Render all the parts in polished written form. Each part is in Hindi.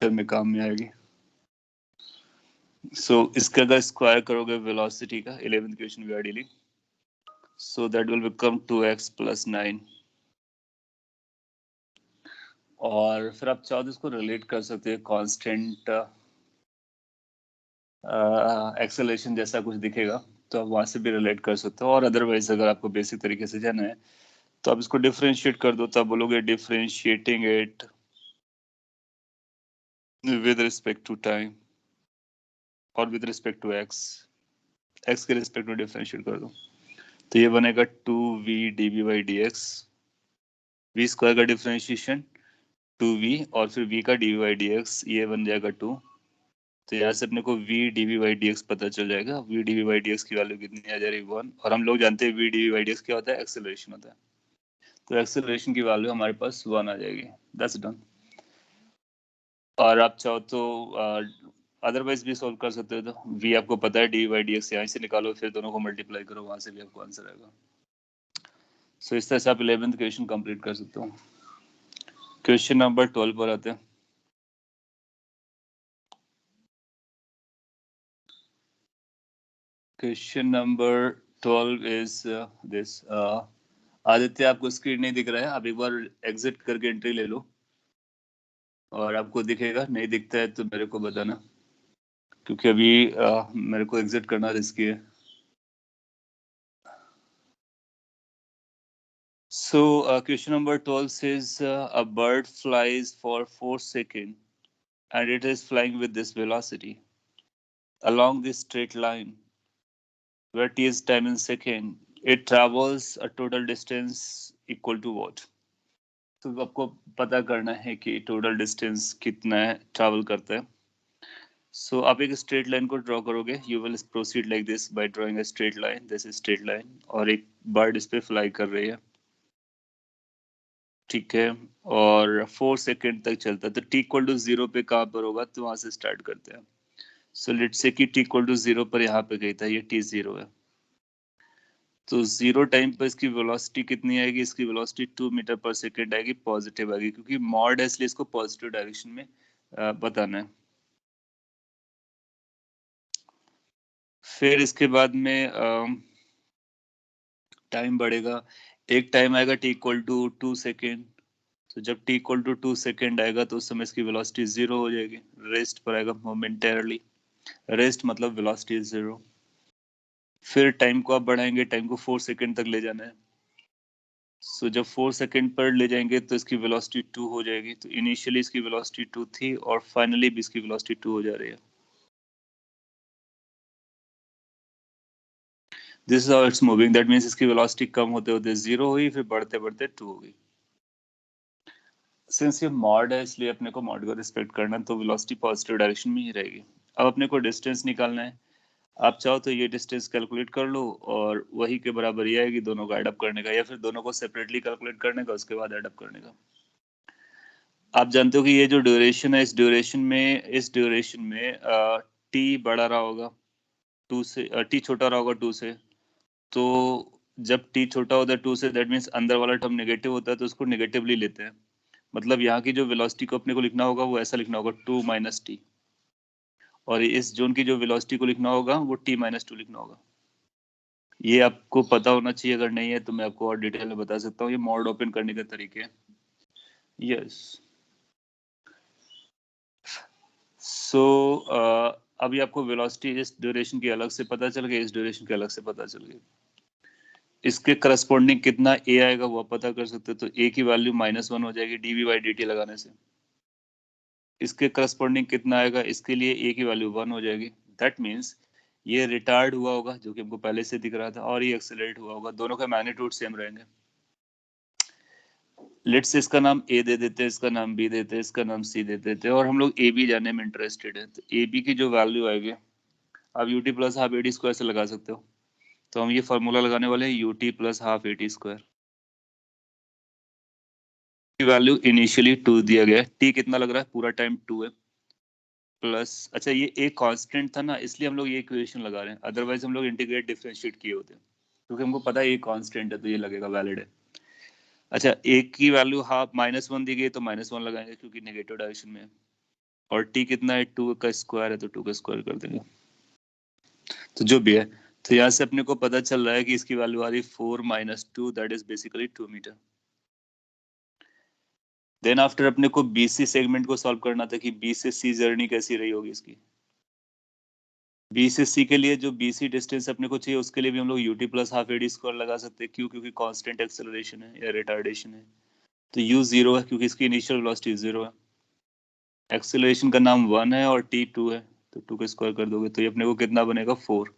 में काम में आएगी। सो इसका अगर स्क्वायर करोगे वेलोसिटी का 11th equation we are dealing, so that will become 2x + 9। और फिर आप चाहो तो इसको रिलेट कर सकते हैं कांस्टेंट एक्सेलरेशन जैसा कुछ दिखेगा तो आप वहां से भी रिलेट कर सकते हो। और अदरवाइज अगर आपको बेसिक तरीके से जाना है तो आप इसको डिफरेंशिएट कर दो, तो आप बोलोगे differentiating it with respect to time और विद रिस्पेक्ट टू एक्स के रिस्पेक्ट में डिफरेंशिएट कर दो, तो ये बनेगा 2v dv/dx। v स्क्वायर का डिफरेंशिएशन 2v और फिर v का dv/dx, ये बन जाएगा 2। तो यहाँ से अपने को v dv/dx पता चल जाएगा। v dv/dx की वैल्यू कितनी आ जा रही है 1, और हम लोग जानते हैं v dv/dx क्या होता है, एक्सेलरेशन होता है। तो एक्सेलरेशन की वैल्यू हमारे पास 1 आ जाएगी। That's done. और आप चाहो तो अदरवाइज भी सॉल्व कर सकते हो। तो v आपको पता है dv/dx, यहाँ से निकालो, फिर दोनों को मल्टीप्लाई करो, वहां से भी आपको आंसर आएगा। सो इस तरह से आप 11th क्वेश्चन कंप्लीट कर सकते हो। क्वेश्चन नंबर 12 पर आते हैं। Question number 12 is this. Aditya, आपको स्क्रीन नहीं दिख रहा है, आप एक बार एग्जिट करके एंट्री ले लो, और आपको दिखेगा। नहीं दिखता है तो मेरे को बताना, क्योंकि अभी मेरे को एग्जिट करना रिस्की है। So, question number 12 says a bird flies for 4 seconds and it is flying with this velocity along this straight line where t is time in second. It travels a total distance equal to what? तो आपको पता करना है कि टोटल डिस्टेंस कितना है, ट्रैवल करता है। सो आप एक स्ट्रेट लाइन को ड्रॉ करोगे। You will proceed like this by drawing a straight line. This is straight line, और एक बर्ड इस पे फ्लाई कर रही है, ठीक है, और 4 सेकेंड तक चलता है। तो t इक्वल टू 0 पे कहाँ पर होगा, तो वहां से स्टार्ट करते हैं। सो लेट्स से कि t इक्वल टू 0 पर यहाँ पे गई था, ये t 0 है। तो 0 टाइम पर इसकी वेलोसिटी कितनी आएगी, इसकी वेलोसिटी 2 मीटर पर सेकेंड आएगी, पॉजिटिव आएगी, क्योंकि मॉड है इसलिए इसको पॉजिटिव डायरेक्शन में बताना है। फिर इसके बाद में टाइम बढ़ेगा। एक टाइम आएगा t इक्वल टू 2 सेकेंड। तो जब t इक्वल टू 2 सेकेंड आएगा तो उस समय इसकी वेलोसिटी 0 हो जाएगी, रेस्ट पर आएगा मोमेंटेरली। रेस्ट मतलब वेलोसिटी 0। फिर टाइम को आप बढ़ाएंगे, टाइम को 4 सेकेंड तक ले जाना है। सो जब 4 सेकेंड पर ले जाएंगे तो इसकी वेलोसिटी 2 हो जाएगी। तो इनिशियली इसकी वेलोसिटी 2 थी और फाइनली भी इसकी वेलोसिटी 2 हो जा रही है। This is how it's moving. That means इसकी वेलोसिटी कम होते होते 0 हुई, फिर बढ़ते बढ़ते 2 हो गई। सिंस ये मॉड है इसलिए अपने को मॉड को रिस्पेक्ट करना, तो वेलोसिटी पॉजिटिव डायरेक्शन में ही रहेगी। अब अपने को डिस्टेंस निकालना है। आप चाहो तो ये डिस्टेंस कैलकुलेट कर लो, और वही के बराबर ये आएगी दोनों का एडअप करने का, या फिर दोनों को सेपरेटली कैलकुलेट करने का, उसके बाद एडअप करने का। आप जानते हो कि ये जो ड्यूरेशन है, इस ड्यूरेशन में टी बड़ा रहा होगा 2 से, टी छोटा रहा होगा 2 से। तो जब टी छोटा होता है 2 से, दैट मीन्स अंदर वाला टर्म नेगेटिव होता है, तो उसको नेगेटिवली लेते हैं। मतलब यहाँ की जो वेलोसिटी को अपने को लिखना होगा वो ऐसा लिखना होगा 2 माइनस टी, और इस जोन की जो वेलोसिटी को लिखना होगा वो t-2 लिखना होगा। ये आपको पता होना चाहिए, अगर नहीं है तो मैं आपको और डिटेल में बता सकता हूँ। ये मॉड ओपन करने के तरीके हैं। यस। सो अभी आपको वेलोसिटी इस ड्यूरेशन की अलग से पता चल गई, इस ड्यूरेशन के अलग से पता चल गई। इसके करस्पॉन्डिंग कितना a आएगा वो आप पता कर सकते हो। तो a की वैल्यू -1 हो जाएगी dv/dt लगाने से। इसके करस्पॉन्डिंग कितना आएगा, इसके लिए a की वैल्यू 1 हो जाएगी। दैट मीन्स ये रिटार्ड हुआ होगा, जो कि हमको पहले से दिख रहा था, और ये एक्सेलरेट हुआ होगा। दोनों का मैग्नीट्यूड सेम रहेंगे। लेट्स इसका नाम a दे देते हैं, इसका नाम b देते हैं, इसका नाम c दे देते हैं, और हम लोग a b जानने में इंटरेस्टेड है। तो a b की जो वैल्यू आएगी, आप ut plus half AD square से लगा सकते हो। तो हम ये फॉर्मूला लगाने वाले हैं ut plus half AD square. Value initially 2 दिया गया है, t कितना लग रहा है, पूरा टाइम 2 है, प्लस, अच्छा ये एक कांस्टेंट था ना, इसलिए हम लोग ये इक्वेशन लगा रहे हैं, अदरवाइज हम लोग इंटीग्रेट डिफरेंशिएट किए होते हैं, क्योंकि हमको पता है ये कांस्टेंट है तो ये लगेगा वैलिड है। अच्छा, एक की वैल्यू हाफ -1 दी गई तो -1 लगाएंगे, क्योंकि नेगेटिव डायरेक्शन में है। और टी कितना है, 2 का स्क्वायर है तो 2 का स्क्वायर कर देंगे। तो जो भी है, तो यहाँ से अपने को पता चल रहा है कि इसकी वैल्यू आ रही 4 - 2, that is basically 2 metre. Then after अपने को बीसी सेगमेंट को सॉल्व करना था कि बी से सी जर्नी कैसी रही होगी इसकी। बी से सी के लिए जो बीसी डिस्टेंस अपने को चाहिए उसके लिए भी हम लोग u t plus half a t square लगा सकते हैं। क्यों? क्योंकि कांस्टेंट एक्सेलरेशन है या रिटार्डेशन है। तो यू 0 है क्योंकि इसकी इनिशियल वेलोसिटी 0 है, एक्सेलरेशन का नाम 1 है और टी 2 है, तो 2 का स्क्वायर कर दोगे तो ये अपने को कितना बनेगा 4।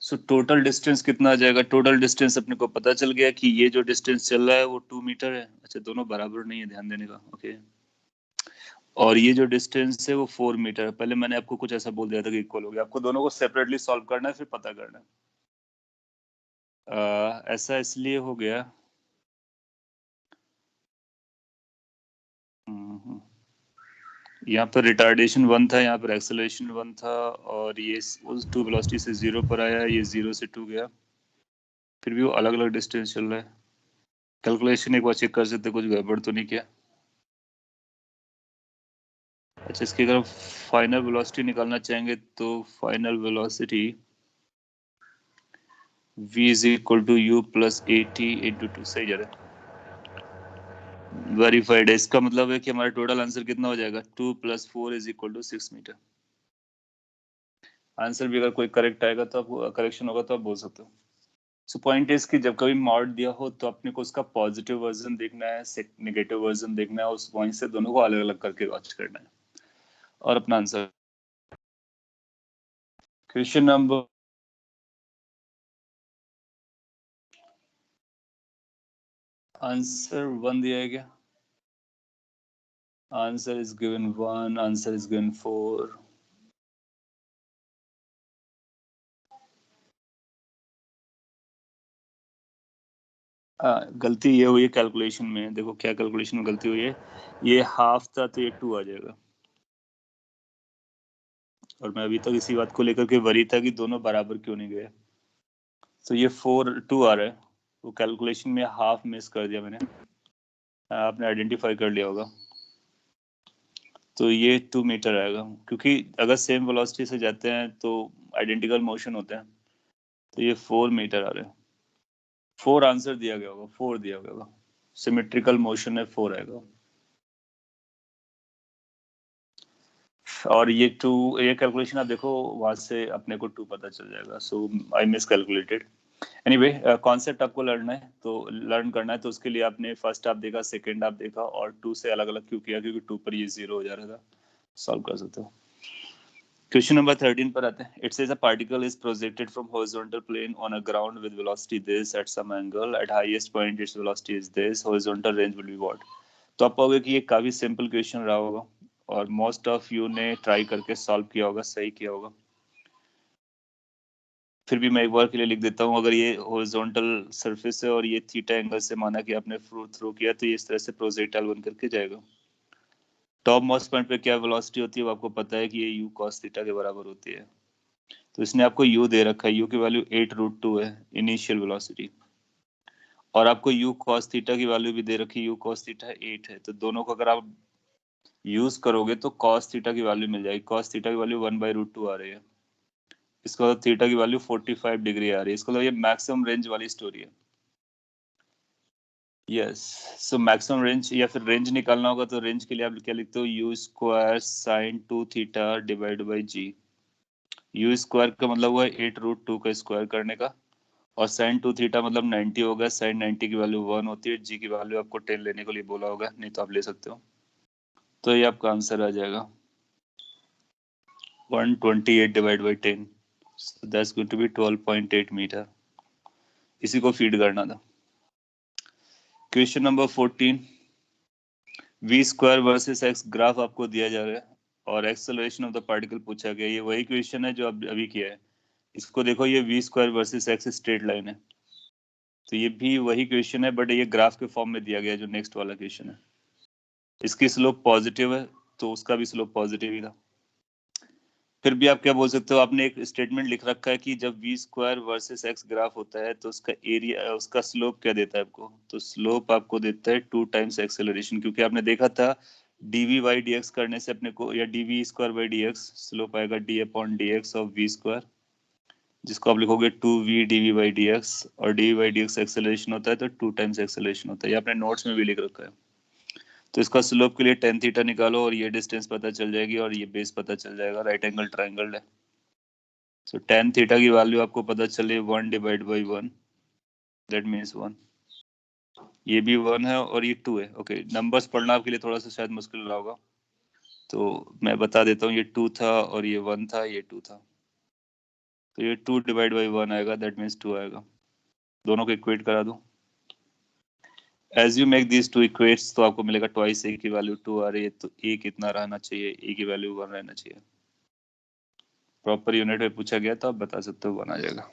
सो टोटल डिस्टेंस कितना आ जाएगा? टोटल डिस्टेंस अपने को पता चल गया कि ये जो डिस्टेंस चल रहा है वो 2 मीटर है। अच्छा, दोनों बराबर नहीं है, ध्यान देने का, ओके। और ये जो डिस्टेंस है वो 4 मीटर है। पहले मैंने आपको कुछ ऐसा बोल दिया था कि इक्वल हो गया। आपको दोनों को सेपरेटली सॉल्व करना है फिर पता करना है। ऐसा इसलिए हो गया, यहाँ पर रिटार्डेशन 1 था, यहाँ पर एक्सेलरेशन 1 था, और ये उस 2 वेलोसिटी से 0 पर आया, ये 0 से 2 गया, फिर भी वो अलग अलग डिस्टेंस चल रहा है। कैलकुलेशन एक बार चेक कर सकते, कुछ गड़बड़ तो नहीं किया। अच्छा, इसकी अगर फाइनल वेलोसिटी निकालना चाहेंगे तो final velocity v is equal to u plus a t into 2, सही जा रहा है, वेरीफाइड है। इसका मतलब है कि हमारा टोटल आंसर कितना हो जाएगा, 2 + 4 is equal to 6 metre. Answer भी अगर कोई करेक्ट आएगा तो आप, करेक्शन होगा तो आप बोल सकते हो। सो पॉइंट इज कि जब कभी मॉड दिया हो तो अपने को उसका पॉजिटिव वर्जन देखना है, नेगेटिव वर्जन देखना है, उस पॉइंट से दोनों को अलग अलग करके वॉच करना है और अपना आंसर। क्वेश्चन नंबर आंसर 1 दिया है क्या? Answer is given 1, answer is given 4। गलती ये हुई है कैलकुलेशन में, देखो क्या कैलकुलेशन में गलती हुई है। ये हाफ था तो ये 2 आ जाएगा, और मैं अभी तक इसी बात को लेकर के वरी था कि दोनों बराबर क्यों नहीं गए। तो ये 4 2 आ रहा है, वो कैलकुलेशन में हाफ मिस कर दिया मैंने, आपने आइडेंटिफाई कर लिया होगा। तो ये 2 मीटर आएगा, क्योंकि अगर सेम वेलोसिटी से जाते हैं तो आइडेंटिकल मोशन होते हैं। तो ये 4 मीटर आ रहे हैं। 4 आंसर दिया गया होगा, 4 दिया गया होगा, सिमेट्रिकल मोशन है, 4 आएगा। और ये 2, ये कैलकुलेशन आप देखो वहां से अपने को 2 पता चल जाएगा। So I miscalculated. Anyway, concept आपको लर्न है तो लर्न करना है, तो उसके लिए आपने फर्स्ट आप देखा, सेकंड आप देखा, और 2 से अलग अलग क्यों किया, क्योंकि 2 पर ये 0 हो जा रहा था। सॉल्व कर सकते हो। क्वेश्चन नंबर 13 पर आते हैं। It says a particle is projected from horizontal plane on a ground with velocity this at some angle, at highest point its velocity is this, horizontal range will be what. तो आप पाओगे कि ये काफी सिंपल क्वेश्चन रहा होगा और मोस्ट ऑफ यू ने ट्राई करके सॉल्व किया होगा, सही किया होगा। फिर भी मैं एक बार के लिए लिख देता हूँ। अगर ये हॉरिजॉन्टल सरफेस है और ये थीटा एंगल से माना कि आपने थ्रो किया, तो ये इस तरह से प्रोजेक्टाइल बन करके जाएगा। टॉप मोस्ट पॉइंट पे क्या वेलोसिटी होती है वो आपको पता है कि ये u cos थीटा के बराबर होती है। तो इसने आपको u दे रखा है, u की वैल्यू 8√2 है इनिशियल वेलोसिटी, और आपको u cos थीटा की वैल्यू भी दे रखी है, u cos थीटा 8 है। तो दोनों को अगर आप यूज करोगे तो cos थीटा की वैल्यू मिल जाएगी। cos थीटा की वैल्यू 1/√2 आ रही है। इसका मतलब थीटा की वैल्यू 45 डिग्री आ रही है। इसका मतलब ये मैक्सिमम रेंज वाली स्टोरी है। यस, सो मैक्सिमम रेंज या फिर रेंज निकालना होगा तो रेंज के लिए आप क्या लिखते हो, u square sine 2 theta divide by g. U square का मतलब हुआ 8√2 का स्क्वायर करने का, और साइन 2 थीटा मतलब 90 होगा। साइन 90 की वैल्यू 1 होती है, जी की वैल्यू आपको 10 लेने के लिए बोला होगा, नहीं तो आप ले सकते हो। तो ये आपका आंसर आ जाएगा 128 divide by 10, that's going to be 12.8 metre. इसी को फीड करना था। Question number 14, v square versus x graph आपको दिया जा रहा है और एक्सेलरेशन ऑफ द पार्टिकल पूछा गया। ये वही क्वेश्चन है जो अभी किया है। इसको देखो, ये v square versus x straight line है, तो ये भी वही क्वेश्चन है, बट ये ग्राफ के फॉर्म में दिया गया है जो नेक्स्ट वाला क्वेश्चन है। इसकी स्लोप पॉजिटिव है तो उसका भी स्लोप पॉजिटिव ही था। फिर भी आप क्या बोल सकते हो, आपने एक स्टेटमेंट लिख रखा है कि जब v square versus x graph होता है तो उसका एरिया, उसका स्लोप क्या देता है आपको, तो स्लोप आपको देता है 2 टाइम्स एक्सेलरेशन, क्योंकि आपने देखा था डीवी बाई डी एक्स करने से अपने को, या d v square by d x, slope आएगा d upon d x of v square, जिसको आप लिखोगे 2v d v by d x, और d v by d x acceleration होता है तो 2 टाइम्स एक्सेलरेशन होता है, ये आपने नोट्स में भी लिख रखा है। तो इसका स्लोप के लिए tan थीटा निकालो और ये डिस्टेंस पता चल जाएगी और ये बेस पता चल जाएगा, राइट एंगल ट्राइंगल है। सो tan थीटा की वैल्यू आपको पता चले 1 डिवाइड बाई 1, दैट मीन्स 1। ये भी 1 है और ये 2 है। ओके, नंबर्स पढ़ना आपके लिए थोड़ा सा शायद मुश्किल रहा होगा, तो मैं बता देता हूँ, ये 2 था और ये 1 था, ये 2 था, तो ये 2 डिवाइड बाई 1 आएगा, दैट मीन्स 2 आएगा। दोनों को इक्वेट करा दूं, as you make this two equates तो आपको मिलेगा ट्वाइस ए की वैल्यू 2 आ रही है, तो ए कितना रहना चाहिए, ए की वैल्यू 1 रहना चाहिए। प्रॉपर यूनिट में पूछा गया तो आप बता सकते हो 1 आ जाएगा।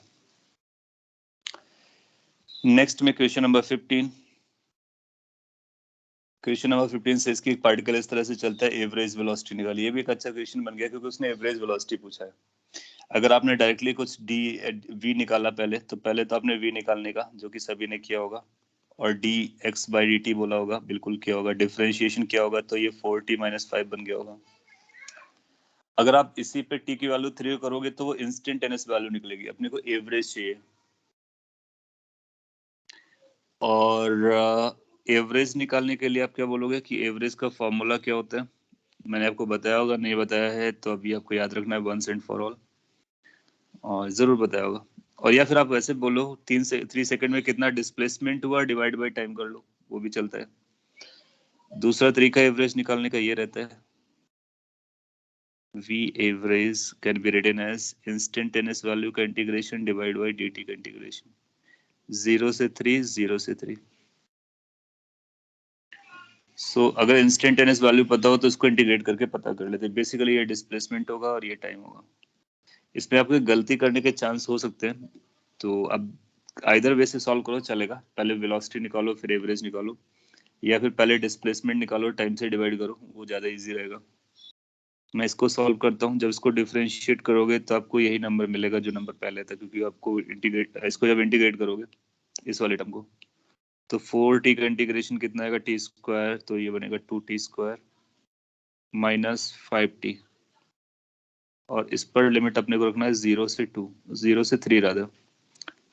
नेक्स्ट में क्वेश्चन नंबर 15। क्वेश्चन नंबर 15 से इसकी पार्टिकल इस तरह से चलता है, एवरेज वेलोसिटी निकालिए। ये भी एक अच्छा क्वेश्चन बन गया क्योंकि उसने एवरेज वेलोसिटी पूछा है। अगर आपने डायरेक्टली कुछ डी वी निकाला पहले, तो पहले तो आपने वी निकालने का, जो कि सभी ने किया होगा, और D x by d T बोला होगा, बिल्कुल किया होगा। डिफरेंशिएशन किया होगा तो ये 4t - 5 बन गया होगा। अगर आप इसी पे टी की वैल्यू 3 करोगे तो वो इंस्टेंटेनियस वैल्यू निकलेगी। अपने को एवरेज चाहिए, और एवरेज निकालने के लिए आप क्या बोलोगे कि एवरेज का फॉर्मूला क्या होता है। मैंने आपको बताया होगा, नहीं बताया है तो अभी आपको याद रखना है, वंस एंड फॉर ऑल, और जरूर बताया होगा। और या फिर आप वैसे बोलो 3 सेकंड में कितना डिस्प्लेसमेंट हुआ डिवाइड बाई टाइम कर लो, वो भी चलता है। दूसरा तरीका एवरेज निकालने का ये रहता है, V average can be written as instantaneous value का इंटीग्रेशन डिवाइड बाई dt का इंटीग्रेशन, 0 से 3, 0 से 3। सो अगर इंस्टेंटेनियस वैल्यू पता हो तो इसको इंटीग्रेट करके पता कर लेते हैं। बेसिकली ये डिस्प्लेसमेंट होगा और ये टाइम होगा। इसमें आपको गलती करने के चांस हो सकते हैं, तो अब आइदर वे से सॉल्व करो चलेगा। पहले वेलोसिटी निकालो फिर एवरेज निकालो, या फिर पहले डिस्प्लेसमेंट निकालो टाइम से डिवाइड करो, वो ज़्यादा इजी रहेगा। मैं इसको सॉल्व करता हूँ। जब इसको डिफरेंशिएट करोगे तो आपको यही नंबर मिलेगा जो नंबर पहले था, क्योंकि आपको इंटीग्रेट, इसको जब इंटीग्रेट करोगे इस वाले टर्म को, तो 4t का इंटीग्रेशन कितना आएगा, टी स्क्वायर, तो ये बनेगा 2t स्क्वायर माइनस 5t, और इस पर लिमिट अपने को रखना है 0 से 2, 0 से 3 राधा।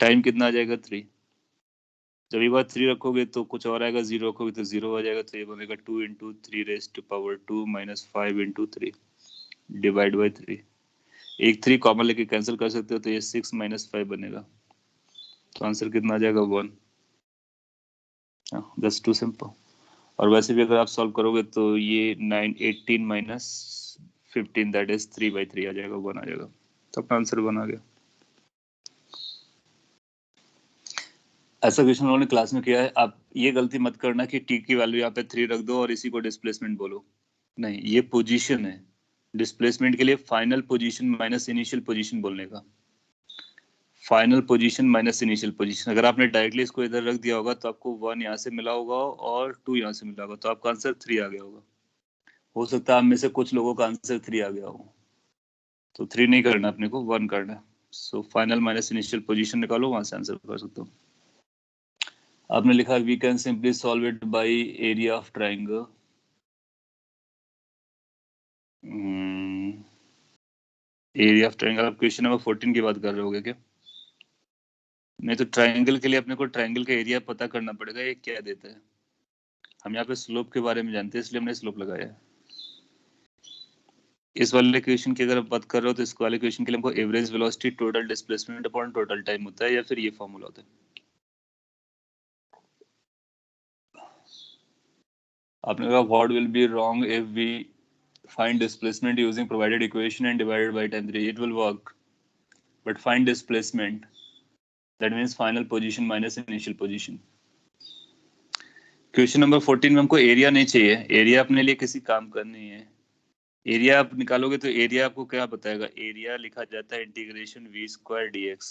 टाइम कितना आ जाएगा 3। जब एक बार 3 रखोगे तो कुछ और आएगा, 0 रखोगे तो 0 आ जाएगा, तो ये बनेगा 2 × 3 raise to power 2 minus 5 × 3 divide by 3। एक 3 कॉमन लेके कैंसिल कर सकते हो, तो ये 6 - 5 बनेगा, तो आंसर कितना आ जाएगा 1। That's too simple. और वैसे भी अगर आप सॉल्व करोगे तो ये 18 - 15 दैट इज 3/3 आ जाएगा, 1 आ जाएगा, तो अपना आंसर 1 आ गया। ऐसा क्वेश्चन उन्होंने क्लास में किया है। आप ये गलती मत करना कि टी की वैल्यू यहाँ पे 3 रख दो और इसी को डिस्प्लेसमेंट बोलो, नहीं, ये पोजीशन है। डिस्प्लेसमेंट के लिए final position minus initial position बोलने का, final position minus initial position. अगर आपने डायरेक्टली इसको इधर रख दिया होगा तो आपको 1 यहाँ से मिला होगा और 2 यहाँ से मिला होगा, तो आपका आंसर 3 आ गया होगा। हो सकता है आप में से कुछ लोगों का आंसर 3 आ गया हो, तो 3 नहीं करना, अपने को 1 करना है। So final minus initial position निकालो, वहां से आंसर कर सकते हो। आपने लिखा we can simply solve it by area of triangle. Area of triangle, आप क्वेश्चन नंबर 14 की बात कर रहे होगे क्या? नहीं, तो ट्राइंगल के लिए अपने को ट्राइंगल का एरिया पता करना पड़ेगा, ये क्या देता है। हम यहाँ पे स्लोप के बारे में जानते हैं, इसलिए हमने स्लोप लगाया है। इस वाले क्वेश्चन की अगर आप बात कर रहे हो तो इस वाले क्वेश्चन के लिए हमको average velocity total displacement upon total time होता है, या फिर ये फॉर्मूला होता है। आपने कहा what will be wrong if we find displacement using provided equation and divided by 10 3, it will work, but find displacement, that means final position minus initial position। Question number 14 में हमको एरिया नहीं चाहिए, एरिया अपने लिए किसी काम का नहीं है। एरिया आप निकालोगे तो एरिया आपको क्या बताएगा, एरिया लिखा जाता है integration v square d x,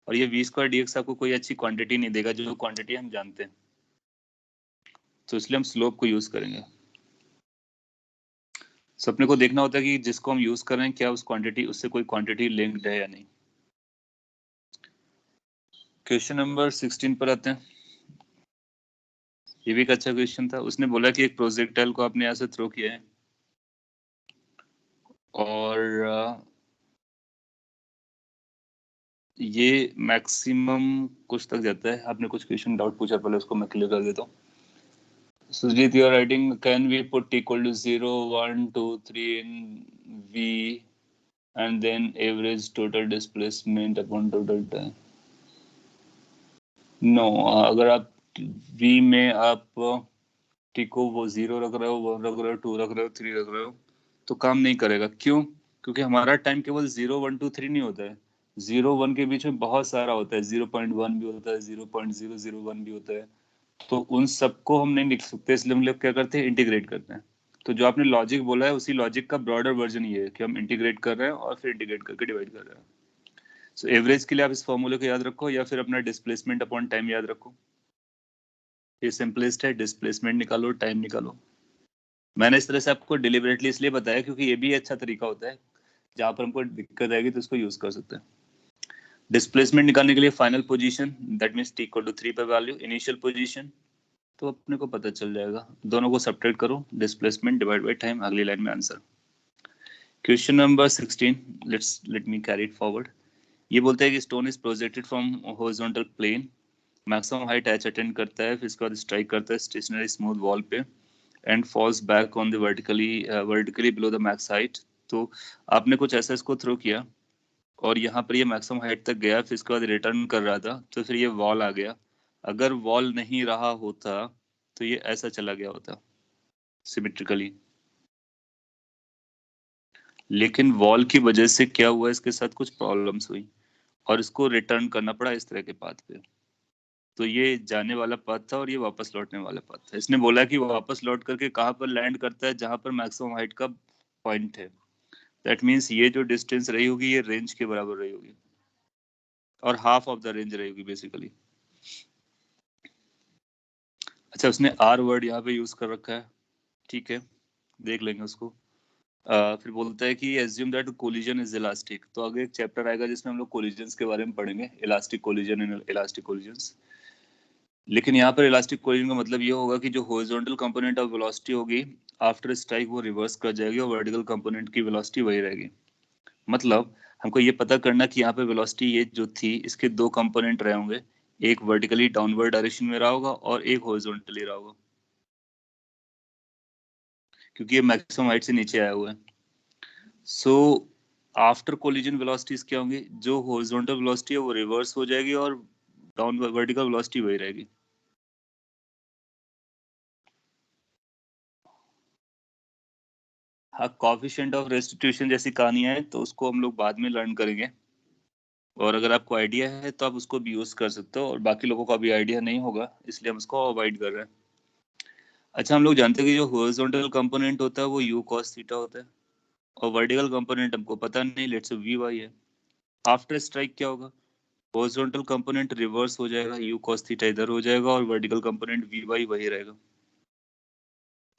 और ये वी स्क्वायर डी एक्स आपको कोई अच्छी क्वांटिटी नहीं देगा, जो क्वांटिटी हम जानते हैं, तो इसलिए हम स्लोप को यूज करेंगे। सो अपने को देखना होता है कि जिसको हम यूज कर रहे हैं क्या उस क्वांटिटी उससे कोई क्वांटिटी लिंक्ड है या नहीं। क्वेश्चन नंबर 16 पर आते हैं। ये भी एक अच्छा क्वेश्चन था। उसने बोला कि एक प्रोजेक्टाइल को आपने यहाँ से थ्रो किया है और ये मैक्सिमम कुछ तक जाता है। आपने कुछ क्वेश्चन डाउट पूछा, पहले उसको मैं क्लियर कर देता हूँ। Sujit, you are writing, can we put t equal to 0, 1, 2, 3 in V and then average total displacement upon total time? No, अगर आप V में आप t को वो 0 रख रहे हो, 1 रख रहे हो, 2 रख रहे हो, 3 रख रहे हो तो काम नहीं करेगा। क्यों? क्योंकि हमारा टाइम केवल 0, 1, 2, 3 नहीं होता है। 0, 1 के बीच में बहुत सारा होता है। 0.1 भी होता है, 0.001 भी होता है। तो उन सबको हम नहीं लिख सकते, इसलिए हम लोग क्या करते हैं, इंटीग्रेट करते हैं। तो जो आपने लॉजिक बोला है उसी लॉजिक का ब्रॉडर वर्जन ये है कि हम इंटीग्रेट कर रहे हैं और फिर इंटीग्रेट करके डिवाइड कर रहे हैं। सो एवरेज के लिए आप इस फॉर्मूले को याद रखो या फिर अपना डिस्प्लेसमेंट अपॉन टाइम याद रखो। ये सिंपलेस्ट है, डिस्प्लेसमेंट निकालो, टाइम निकालो। मैंने इस तरह से आपको डिलिबरेटली इसलिए बताया क्योंकि ये भी अच्छा तरीका होता है, जहां पर हमको दिक्कत आएगी तो इसको यूज कर सकते हैं। डिस्प्लेसमेंट निकालने के लिए final position, that means t equal to 3 पे वैल्यू, इनिशियल पोजीशन, तो अपने को पता चल जाएगा। दोनों को सब्ट्रैक्ट करो, डिस्प्लेसमेंट डिवाइड बाय टाइम, अगली लाइन में answer. Question number 16, let me carry it forward. ये बोलता है कि stone is projected from horizontal plane, maximum height h attend करता है, फिर इसके बाद स्ट्राइक करता है स्टेशनरी स्मूथ वॉल पे and falls back on the vertically below the max height. तो आपने कुछ ऐसा इसको थ्रो किया और यहाँ पर ये मैक्सिमम हाइट तक गया, फिर इसके बाद रिटर्न कर रहा था तो फिर ये वॉल आ गया। अगर वॉल नहीं रहा होता तो ये ऐसा चला गया होता सिमेट्रिकली, लेकिन वॉल की वजह से क्या हुआ, इसके साथ कुछ प्रॉब्लम्स हुई और इसको रिटर्न करना पड़ा इस तरह के पाथ पे। तो ये जाने वाला पाथ था और ये वापस लौटने वाला पाथ था। इसने बोला कि वो वापस लौट करके कहाँ पर लैंड करता है, जहां पर मैक्सिमम हाइट का पॉइंट है। दैट मीन्स ये जो डिस्टेंस रही होगी ये रेंज के बराबर रही होगी और हाफ ऑफ द रेंज रहेगी बेसिकली। अच्छा, उसने आर वर्ड यहाँ पे यूज कर रखा है, ठीक है, देख लेंगे उसको। फिर बोलता है कि assume that collision is elastic. तो आगे एक चैप्टर आएगा जिसमें हम लोग कोलिजन्स के बारे में पढ़ेंगे, elastic collision and elastic collisions. लेकिन यहाँ पर इलास्टिक कोलिजन का मतलब ये होगा कि जो हॉरिजॉन्टल कंपोनेंट ऑफ वेलोसिटी होगी आफ्टर स्ट्राइक वो रिवर्स कर जाएगी और वर्टिकल कंपोनेंट की वेलोसिटी वही रहेगी। मतलब हमको ये पता करना कि यहाँ पे वेलोसिटी ये जो थी इसके दो कंपोनेंट रहे होंगे, एक वर्टिकली डाउनवर्ड डायरेक्शन में रहा होगा और एक हॉरिजॉन्टली रहा होगा, क्योंकि ये मैक्सिमम हाइट से नीचे आया हुआ है। सो आफ्टर कोलिजन वेलोसिटीज क्या होंगी, जो हॉरिजॉन्टल वेलोसिटी है वो रिवर्स हो जाएगी और डाउन वर्टिकल वेलोसिटी वही रहेगी। हाँ, कोएफिशिएंट ऑफ रेस्टिट्यूशन जैसी कहानियां है तो उसको हम लोग बाद में लर्न करेंगे, और अगर आपको आइडिया है तो आप उसको भी यूज कर सकते हो, और बाकी लोगों को अभी आइडिया नहीं होगा इसलिए हम उसको अवॉइड कर रहे हैं। अच्छा, हम लोग जानते हैं कि जो हॉरिजॉन्टल कंपोनेंट होता है वो u cos थीटा होता है और वर्टिकल कंपोनेंट हमको पता नहीं, लेट्स से vy है। आफ्टर स्ट्राइक क्या होगा, हॉरिजॉन्टल कंपोनेंट रिवर्स हो जाएगा, u cos थीटा इधर हो जाएगा और वर्टिकल कंपोनेंट vy वही रहेगा।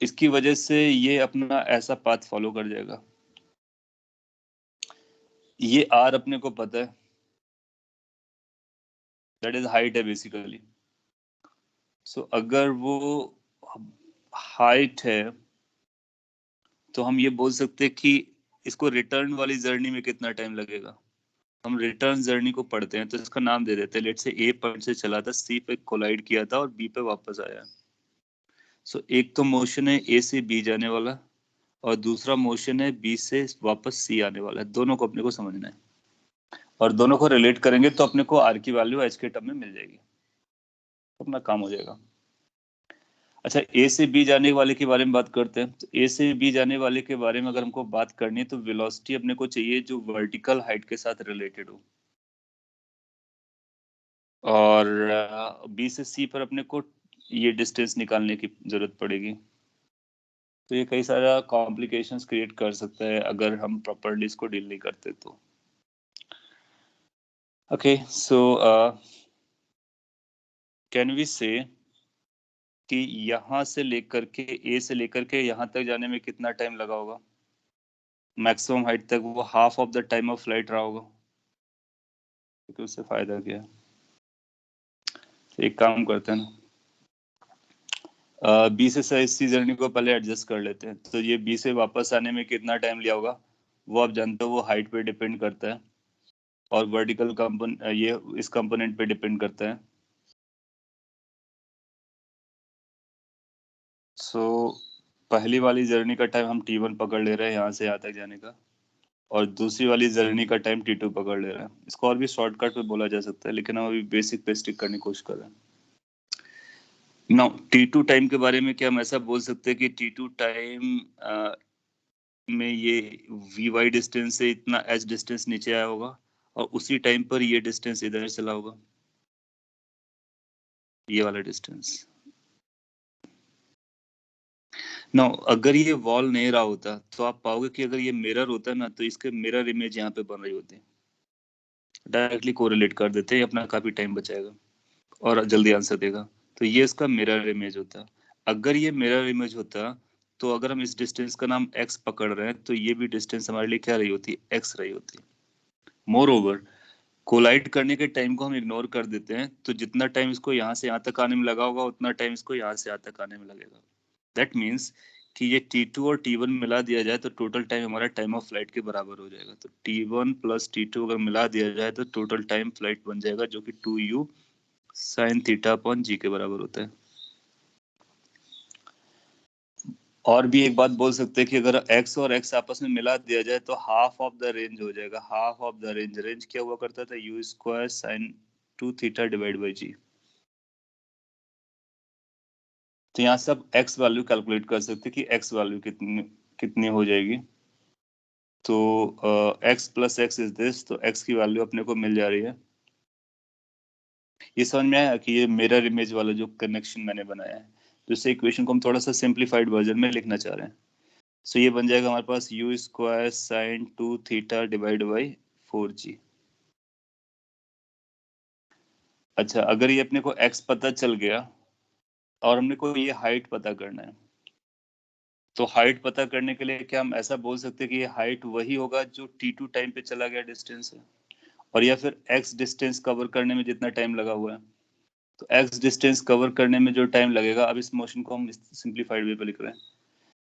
इसकी वजह से ये अपना ऐसा पाथ फॉलो कर जाएगा। ये r अपने को पता है, दैट इज हाइट है बेसिकली। सो अगर वो हाइट है तो हम ये बोल सकते हैं कि इसको रिटर्न वाली जर्नी में कितना टाइम लगेगा। हम रिटर्न जर्नी को पढ़ते हैं तो इसका नाम दे देते हैं, लेट से ए पॉइंट से चला था, सी पे कोलाइड किया था और बी पे वापस आया। सो एक तो मोशन है ए से बी जाने वाला और दूसरा मोशन है बी से वापस सी आने वाला है। दोनों को अपने को समझना है और दोनों को रिलेट करेंगे तो अपने को आर की वैल्यू एच के टर्म में मिल जाएगी, तो अपना काम हो जाएगा। अच्छा, ए से बी जाने वाले के बारे में बात करते हैं। तो ए से बी जाने वाले के बारे में अगर हमको बात करनी है तो वेलोसिटी अपने को चाहिए जो वर्टिकल हाइट के साथ रिलेटेड हो, और बी से सी पर अपने को ये डिस्टेंस निकालने की जरूरत पड़ेगी। तो ये कई सारा कॉम्प्लिकेशंस क्रिएट कर सकता है अगर हम प्रॉपरली इसको डील नहीं करते तो। ओके, सो कैन वी से कि यहाँ से लेकर के ए से लेकर के यहाँ तक जाने में कितना टाइम लगा होगा। मैक्सिमम हाइट तक वो half of the time of flight रहा होगा, क्योंकि उससे फायदा क्या है। तो एक काम करते हैं ना, बी से इसी जर्नी को पहले एडजस्ट कर लेते हैं। तो ये बी से वापस आने में कितना टाइम लिया होगा वो आप जानते हो, वो हाइट पे डिपेंड करता है और वर्टिकल कंपोनेंट ये इस कंपोनेंट पे डिपेंड करता है। सो पहली वाली जर्नी का टाइम हम T1 पकड़ ले रहे हैं यहाँ से यहाँ तक जाने का, और दूसरी वाली जर्नी का टाइम T2 पकड़ ले रहे हैं। इसको और भी शॉर्टकट में बोला जा सकता है, लेकिन हम अभी बेसिक पे स्टिक करने की कोशिश कर रहे हैं। नाउ T2 टाइम के बारे में क्या हम ऐसा बोल सकते हैं कि T2 टाइम में ये वी वाई डिस्टेंस से इतना एच डिस्टेंस नीचे आया होगा और उसी टाइम पर ये डिस्टेंस इधर चला होगा, ये वाला डिस्टेंस। नो, अगर ये वॉल नहीं रहा होता तो आप पाओगे कि अगर ये मिरर होता है ना, तो इसके मिरर इमेज यहाँ पे बन रही होती है। डायरेक्टली कोरिलेट कर देते हैं, अपना काफी टाइम बचाएगा और जल्दी आंसर देगा। तो ये इसका मिरर इमेज होता। अगर ये मिरर इमेज होता तो अगर हम इस डिस्टेंस का नाम x पकड़ रहे हैं तो ये भी डिस्टेंस हमारे लिए क्या रही होती, x रही होती। मोर ओवर, कोलाइड करने के टाइम को हम इग्नोर कर देते हैं, तो जितना टाइम इसको यहाँ से यहाँ तक आने में लगा होगा उतना टाइम इसको यहाँ से यहाँ तक आने में लगेगा। दैट मीन्स कि ये T2 और T1 मिला दिया जाए तो टोटल टाइम हमारा टाइम ऑफ फ्लाइट के बराबर हो जाएगा। तो T1 प्लस T2 अगर मिला दिया जाए तो टोटल टाइम फ्लाइट बन जाएगा, जो कि 2u साइन थीटा अपॉन जी के बराबर होता है। और भी एक बात बोल सकते हैं कि अगर x और x आपस में मिला दिया जाए तो हाफ ऑफ द रेंज हो जाएगा। Half of the range, range क्या हुआ करता था, u square sine 2 theta divide by g. तो यहाँ से आप x वैल्यू कैलकुलेट कर सकते हैं कि x वैल्यू कितनी कितनी हो जाएगी। तो x plus x is this, तो x की वैल्यू अपने को मिल जा रही है। ये समझ में आया कि ये मिरर इमेज वाला जो कनेक्शन मैंने बनाया है, जिससे इक्वेशन को हम थोड़ा सा सिंप्लीफाइड वर्जन में लिखना चाह रहे हैं। सो ये बन जाएगा हमारे पास u square sine 2 theta divide by 4g। अच्छा, अगर ये अपने को x पता चल गया और हमने को ये हाइट पता करना है, तो हाइट पता करने के लिए क्या हम ऐसा बोल सकते हैं कि ये हाइट वही होगा जो T2 टाइम पे चला गया डिस्टेंस है, और या फिर x डिस्टेंस कवर करने में जितना टाइम लगा हुआ है। तो x डिस्टेंस कवर करने में जो टाइम लगेगा, अब इस मोशन को हम सिंप्लीफाइड वे पे लिख रहे हैं,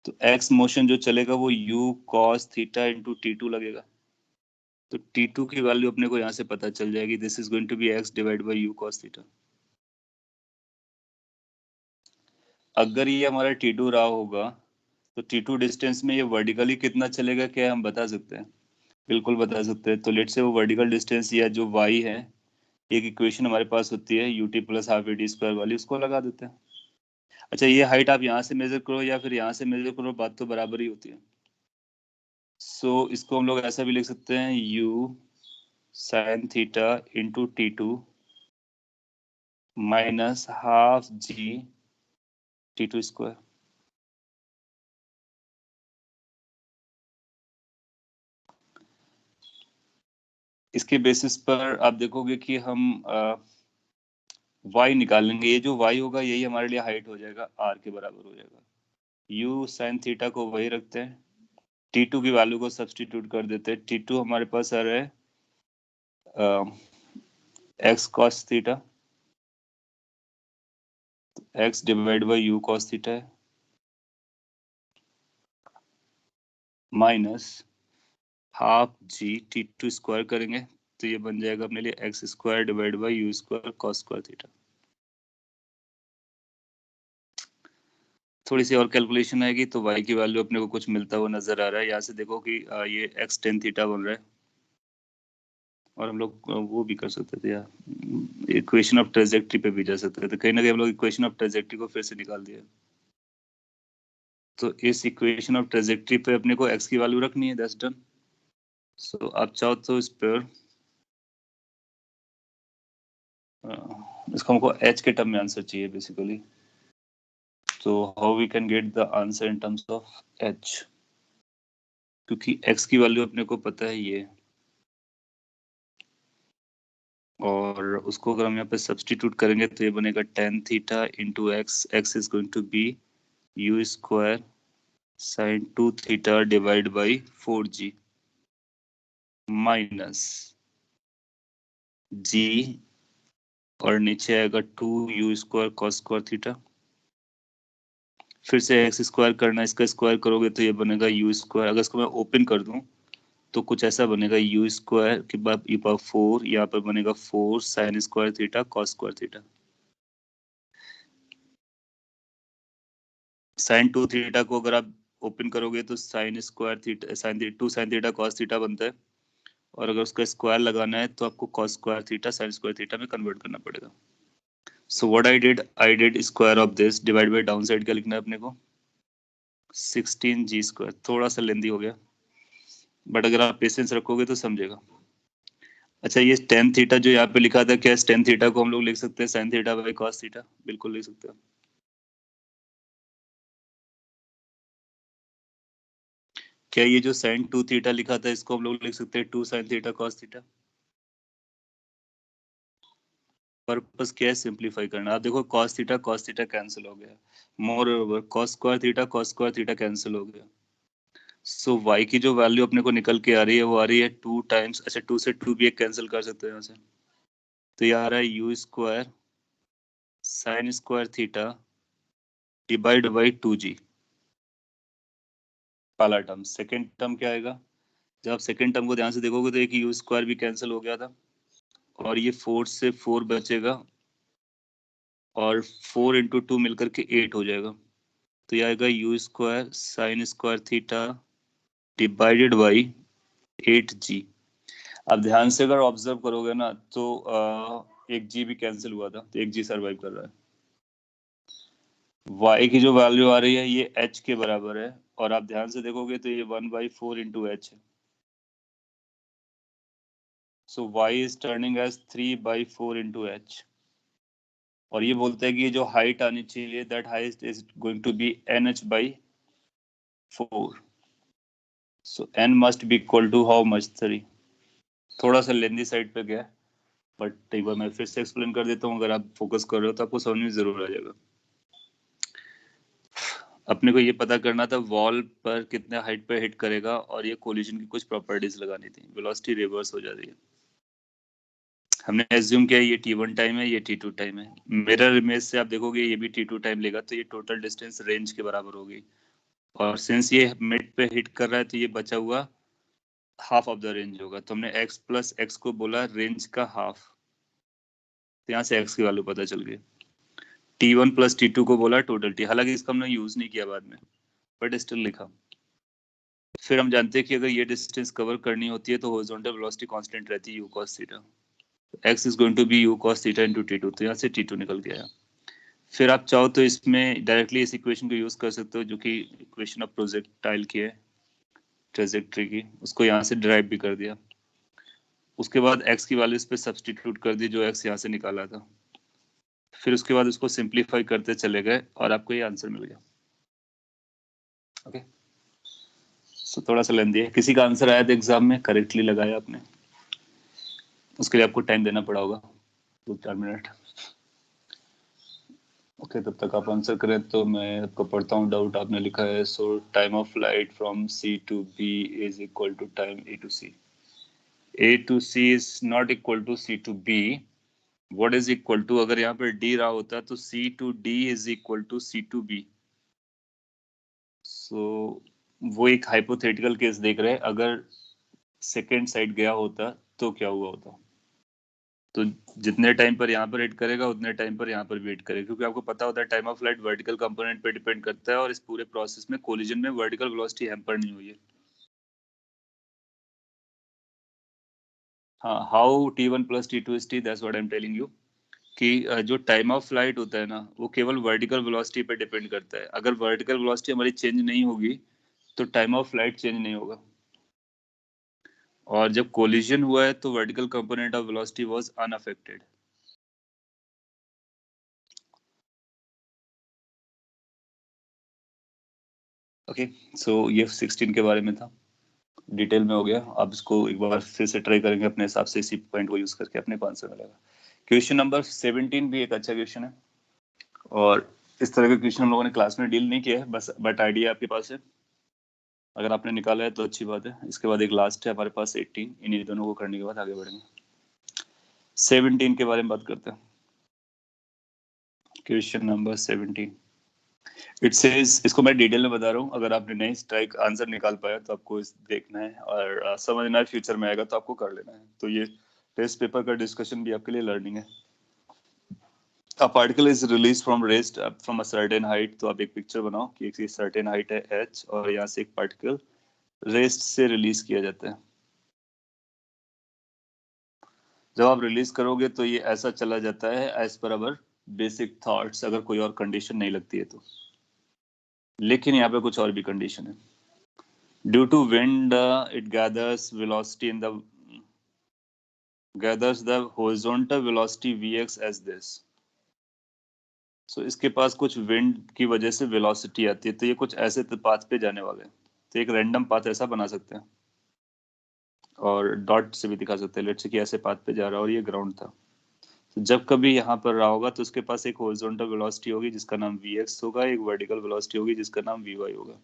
तो x मोशन जो चलेगा वो u cos theta into T2 लगेगा। तो T2 की वैल्यू अपने को यहाँ से पता चल जाएगी, this is going to be x divide by u cos theta. अगर ये हमारा T2 रहा होगा तो T2 डिस्टेंस में ये वर्टिकली कितना चलेगा, क्या हम बता सकते हैं? बिल्कुल बता सकते हैं। तो लेट से वो वर्टिकल डिस्टेंस या जो y है, एक इक्वेशन हमारे पास होती है ut plus half A D square वाली, उसको लगा देते हैं। अच्छा, ये हाइट आप यहाँ से मेजर करो या फिर यहाँ से मेजर करो, बात तो बराबर ही होती है। सो इसको हम लोग ऐसा भी लिख सकते हैं, u sine theta into T2 minus half g T2 square. इसके बेसिस पर आप देखोगे कि हम y निकालेंगे। ये जो y होगा यही हमारे लिए हाइट हो जाएगा, r के बराबर हो जाएगा। u साइन थीटा को वही रखते हैं, T2 की वैल्यू को सब्स्टिट्यूट कर देते हैं। T2 हमारे पास आ रहा है x cos theta, x divide by u cos theta है, minus half g T2 square करेंगे तो ये बन जाएगा अपने लिए x square divide by you square cos square theta. थोड़ी सी और कैलकुलेशन आएगी तो y की वैल्यू अपने को कुछ मिलता हुआ नजर आ रहा है। यहाँ से देखो कि ये x tan थीटा बन रहा है, और हम लोग वो भी कर सकते थे यार, इक्वेशन ऑफ ट्रेजेक्ट्री पे भी जा सकते थे। कहीं ना कहीं हम लोग इक्वेशन ऑफ ट्रेजेक्ट्री को फिर से निकाल दिया। तो इस इक्वेशन ऑफ ट्रेजेक्ट्री पे अपने को x की वैल्यू रखनी है, दैट्स डन। सो आप चाहो तो इस पर इसको हमको h के टर्म में आंसर चाहिए बेसिकली। तो how we can get the answer in terms of h, क्योंकि x की वैल्यू अपने को पता है ये, और उसको अगर हम यहाँ पे सब्स्टिट्यूट करेंगे तो ये बनेगा tan theta into x, x is going to be u square sin 2 theta divide by 4g minus g और नीचे आएगा 2u square cos square theta. फिर से एक्स स्क्वायर करना, इसका स्क्वायर करोगे तो ये बनेगा यू स्क्वायर। अगर इसको मैं ओपन कर दूं तो कुछ ऐसा बनेगा, यू स्क्वायर के बाद ई पावर 4, यहाँ पर बनेगा 4 sine square theta cos square theta. Sine 2 theta को अगर आप ओपन करोगे तो sine square theta, two sine theta cos theta बनता है, और अगर उसका स्क्वायर लगाना है तो आपको cos square theta sign square theta में कन्वर्ट करना पड़ेगा। So what I did square of this divide by down side क्या लिखना है अपने को, 16g स्क्वायर। थोड़ा सा लेंदी हो गया, बट अगर आप पेशेंस रखोगे तो समझेगा। अच्छा, ये टेन थीटा जो यहाँ पे लिखा था, क्या टेन थीटा को हम लोग लिख सकते हैं sine theta by cos theta? बिल्कुल लिख सकते हैं। क्या ये जो साइन 2 थीटा लिखा था इसको हम लोग लिख सकते हैं 2 sign theta cos theta? Purpose क्या है, सिंप्लीफाई करना। आप देखो कॉस थीटा कैंसिल हो गया, more over cos square theta cancel हो गया। सो y की जो वैल्यू अपने को निकल के आ रही है वो आ रही है 2 टाइम्स, अच्छा 2 से 2 भी एक कैंसिल कर सकते हैं यहाँ से, तो ये आ रहा है you square sign square theta divide by 2g। पहला टर्म। सेकेंड टर्म क्या आएगा, जब आप सेकेंड टर्म को ध्यान से देखोगे तो एक यू स्क्वायर भी कैंसिल हो गया था, और ये 4 से 4 बचेगा, और 4 इंटू 2 मिलकर के 8 हो जाएगा। तो ये आएगा you square sign square theta divided by 8g। अब ध्यान से अगर ऑब्जर्व करोगे ना तो एक जी भी कैंसिल हुआ था, तो एक जी सर्वाइव कर रहा है। y की जो वैल्यू आ रही है ये h के बराबर है, और आप ध्यान से देखोगे तो ये 1/4 इंटू एच है। So y is turning as 3/4 into h, और ये बोलते हैं कि ये जो हाइट आनी चाहिए that height is going to be nh/4। So n must be equal to how much, 3। थोड़ा सा लेंदी साइड पे गया, बट एक बार मैं फिर से एक्सप्लेन कर देता हूँ, अगर आप फोकस कर रहे हो तो आपको समझ में जरूर आ जाएगा। अपने को ये पता करना था वॉल पर कितने हाइट पे हिट करेगा, और ये कोलिजन की कुछ प्रॉपर्टीज लगानी थी। वेलोसिटी रिवर्स हो जा रही है, हमने एज्यूम किया ये t1 टाइम है, ये t2 टाइम है। मिरर इमेज से आप देखोगे ये भी t2 टाइम लेगा, तो ये टोटल डिस्टेंस रेंज के बराबर होगी, और सिंस ये मिड पे हिट कर रहा है तो ये बचा हुआ हाफ ऑफ द रेंज होगा। तो हमने x प्लस एक्स को बोला रेंज का हाफ, तो यहाँ से x की वैल्यू पता चल गई। t1 प्लस t2 को बोला टोटल t, हालांकि इसका हमने यूज नहीं किया बाद में, बट स्टिल लिखा। फिर हम जानते हैं कि अगर ये डिस्टेंस कवर करनी होती है तो हॉरिजॉन्टल वेलोसिटी कांस्टेंट रहती है u cos theta. x is going to be u cos theta into t2, तो यहाँ से t2 निकल के आया। फिर आप चाहो तो इसमें डायरेक्टली इस इक्वेशन को यूज कर सकते हो, जो कि इक्वेशन ऑफ प्रोजेक्टाइल की है, ट्रेजेक्ट्री की, उसको यहाँ से ड्राइव भी कर दिया। उसके बाद x की वैल्यू इस पे सब्सटीट्यूट कर दी जो x यहाँ से निकाला था। फिर उसके बाद उसको सिंप्लीफाई करते चले गए और आपको ये आंसर मिल गया। ओके, सो थोड़ा सा लेंदी है। किसी का आंसर आया था एग्जाम में, करेक्टली लगाया आपने, उसके लिए आपको टाइम देना पड़ा होगा 2-4 मिनट। ओके, तब तक आप आंसर करें तो मैं आपको पढ़ता हूँ डाउट। आपने लिखा है so time of flight from C to B is equal to time A to C. A to C is not equal to C to B. What is equal to, अगर यहाँ पे डी रहा होता तो C to D is equal to C to B. So वो एक हाइपोथेटिकल केस देख रहे हैं, अगर सेकेंड साइड गया होता तो क्या हुआ होता। तो जितने टाइम पर यहाँ पर हिट करेगा उतने टाइम पर यहाँ पर भी हिट करेगा, क्योंकि आपको पता होता है time of flight vertical component पे डिपेंड करता है, और इस पूरे प्रोसेस में कोलिजन में वर्टिकल वेलोसिटी हैम्पर नहीं हुई है। हाँ, how t1 plus t2 is t, that's what I am telling you, कि जो टाइम ऑफ फ्लाइट होता है ना वो केवल वर्टिकल वेलोसिटी पे डिपेंड करता है। अगर वर्टिकल वेलोसिटी हमारी चेंज नहीं होगी तो टाइम ऑफ फ्लाइट चेंज नहीं होगा, और जब कोलिजन हुआ है तो vertical component of velocity was unaffected. Okay, so ये 16 के बारे में था, डिटेल में हो गया। आप इसको एक बार फिर से ट्राई करेंगे अपने हिसाब से, इसी पॉइंट को यूज करके अपने को आंसर मिलेगा। क्वेश्चन नंबर 17 भी एक अच्छा क्वेश्चन है, और इस तरह के क्वेश्चन हम लोगों ने क्लास में डील नहीं किया है, बस बट आइडिया आपके पास है। अगर आपने निकाला है तो अच्छी बात है। इसके बाद एक लास्ट है हमारे पास 18, इन्हीं दोनों को करने के बाद आगे बढ़ेंगे। 17 के बारे में बात करते हैं। क्वेश्चन नंबर 17 इट सेज, इसको मैं डिटेल में बता रहा हूँ, अगर आपने नहीं स्ट्राइक आंसर निकाल पाया तो आपको इस देखना है और समझना है, फ्यूचर में आएगा तो आपको कर लेना है। तो ये टेस्ट पेपर का डिस्कशन भी आपके लिए लर्निंग है। A particle is released from rest from a certain height, तो आप एक पिक्चर बनाओ कि एक सर्टेन हाइट है h और यहाँ से एक पार्टिकल रेस्ट से रिलीज किया जाता है। जब आप रिलीज करोगे तो ये ऐसा चला जाता है एज पर अवर बेसिक थॉट्स, अगर कोई और कंडीशन नहीं लगती है तो। लेकिन यहाँ पे कुछ और भी कंडीशन है। Due to wind it gathers the horizontal velocity vx as this. So इसके पास कुछ विंड की वजह से वेलोसिटी आती है, तो ये कुछ ऐसे पाथ पे जाने वाले हैं। तो एक रैंडम पाथ ऐसा बना सकते हैं और डॉट से भी दिखा सकते हैं, लेट्स से कि ऐसे पाथ पे जा रहा है और ये ग्राउंड था। तो जब कभी यहाँ पर रहा होगा तो उसके पास एक हॉरिजॉन्टल वेलोसिटी होगी जिसका नाम vx होगा, एक वर्टिकल वेलोसिटी होगी जिसका नाम vy होगा।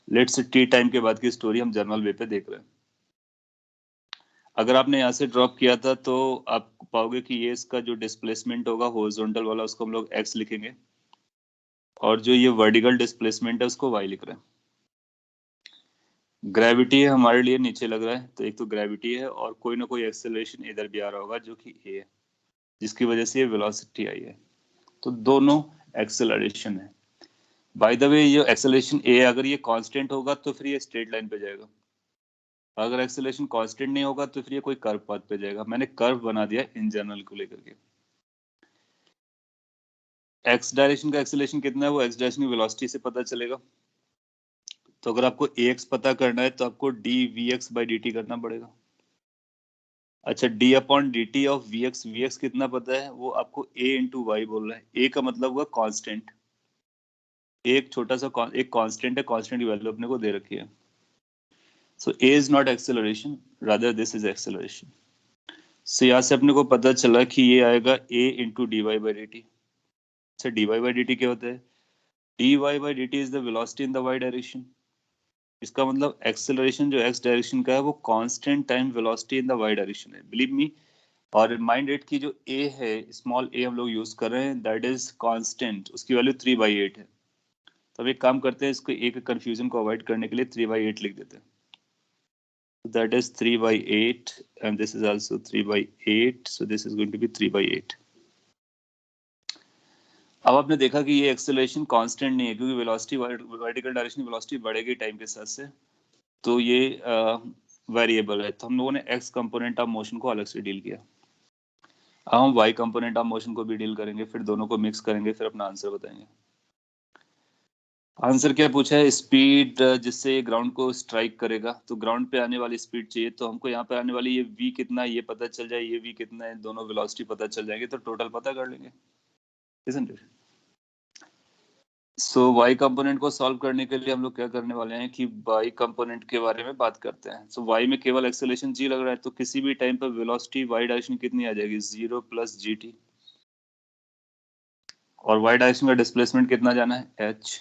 लेट्स से टी टाइम के बाद की स्टोरी हम जनरल वे पे देख रहे हैं। अगर आपने यहाँ से ड्रॉप किया था तो आप पाओगे कि ये इसका जो डिस्प्लेसमेंट होगा हॉरिजॉन्टल वाला, उसको हम लोग x लिखेंगे, और जो ये वर्टिकल डिस्प्लेसमेंट है उसको y लिख रहे हैं। ग्रेविटी है हमारे लिए नीचे लग रहा है, तो एक तो ग्रेविटी है और कोई ना कोई एक्सेलरेशन इधर भी आ रहा होगा जो कि a है, जिसकी वजह से ये वेलोसिटी आई है। तो दोनों एक्सेलरेशन है। बाय द वे ये एक्सेलरेशन a अगर ये कांस्टेंट होगा तो फिर ये स्ट्रेट लाइन पे जाएगा, अगर एक्सेलरेशन कांस्टेंट नहीं होगा तो फिर ये कोई कर्व पाथ पे जाएगा। मैंने कर्व बना दिया इन जनरल को लेकर के। एक्स डायरेक्शन का एक्सेलरेशन कितना है वो एक्स डायरेक्शन की वेलोसिटी से पता चलेगा। तो अगर आपको ax पता करना है तो आपको dvx/dt करना पड़ेगा। अच्छा, d upon D T of vx कितना पता है, वो आपको a इंटू वाई बोल रहा है। a का मतलब हुआ कांस्टेंट, एक छोटा सा एक कांस्टेंट है, कांस्टेंट की वैल्यू अपने को दे रखी है। So a is not acceleration, rather this is acceleration. So यहाँ से अपने को पता चला कि ये आएगा a into d y by d t. अच्छा, d y by d t क्या होता है? D y by d t is the velocity in the y direction. इसका मतलब एक्सेलरेशन जो एक्स डायरेक्शन का है वो constant time velocity in the y direction है, बिलीव मी। और रिमाइंड इट की जो a है, स्मॉल a हम लोग यूज कर रहे हैं, दैट इज कांस्टेंट, उसकी वैल्यू 3/8 है। तो अब एक काम करते हैं, इसको एक कंफ्यूजन को अवॉइड करने के लिए 3/8 लिख देते हैं। That is 3/8 and this is also 3/8, so this is going to be 3/8। अब आपने देखा कि ये एक्सेलरेशन कांस्टेंट नहीं है, क्योंकि वेलोसिटी वर्टिकल डायरेक्शन की वेलोसिटी बढ़ेगी टाइम के साथ से, तो ये वेरिएबल है। तो हम लोगों ने एक्स कंपोनेंट ऑफ मोशन को अलग से डील किया। अब हम वाई कंपोनेंट ऑफ मोशन को भी डील करेंगे, फिर दोनों को मिक्स करेंगे, फिर अपना आंसर बताएंगे। आंसर क्या पूछा है? स्पीड जिससे ग्राउंड को स्ट्राइक करेगा, तो ग्राउंड पे आने वाली स्पीड चाहिए। तो हमको यहाँ पे आने वाली ये v कितना है ये पता चल जाए, ये v कितना है, दोनों वेलोसिटी पता चल जाएंगे तो टोटल पता कर लेंगे, isn't it? So y component को सॉल्व करने के लिए हम लोग क्या करने वाले हैं कि y कंपोनेंट के बारे में बात करते हैं। सो y में केवल एक्सेलरेशन g लग रहा है, तो किसी भी टाइम पर वेलोसिटी y डायरेक्शन कितनी आ जाएगी? 0 + gt। और y डायरेक्शन का डिस्प्लेसमेंट कितना जाना है? h।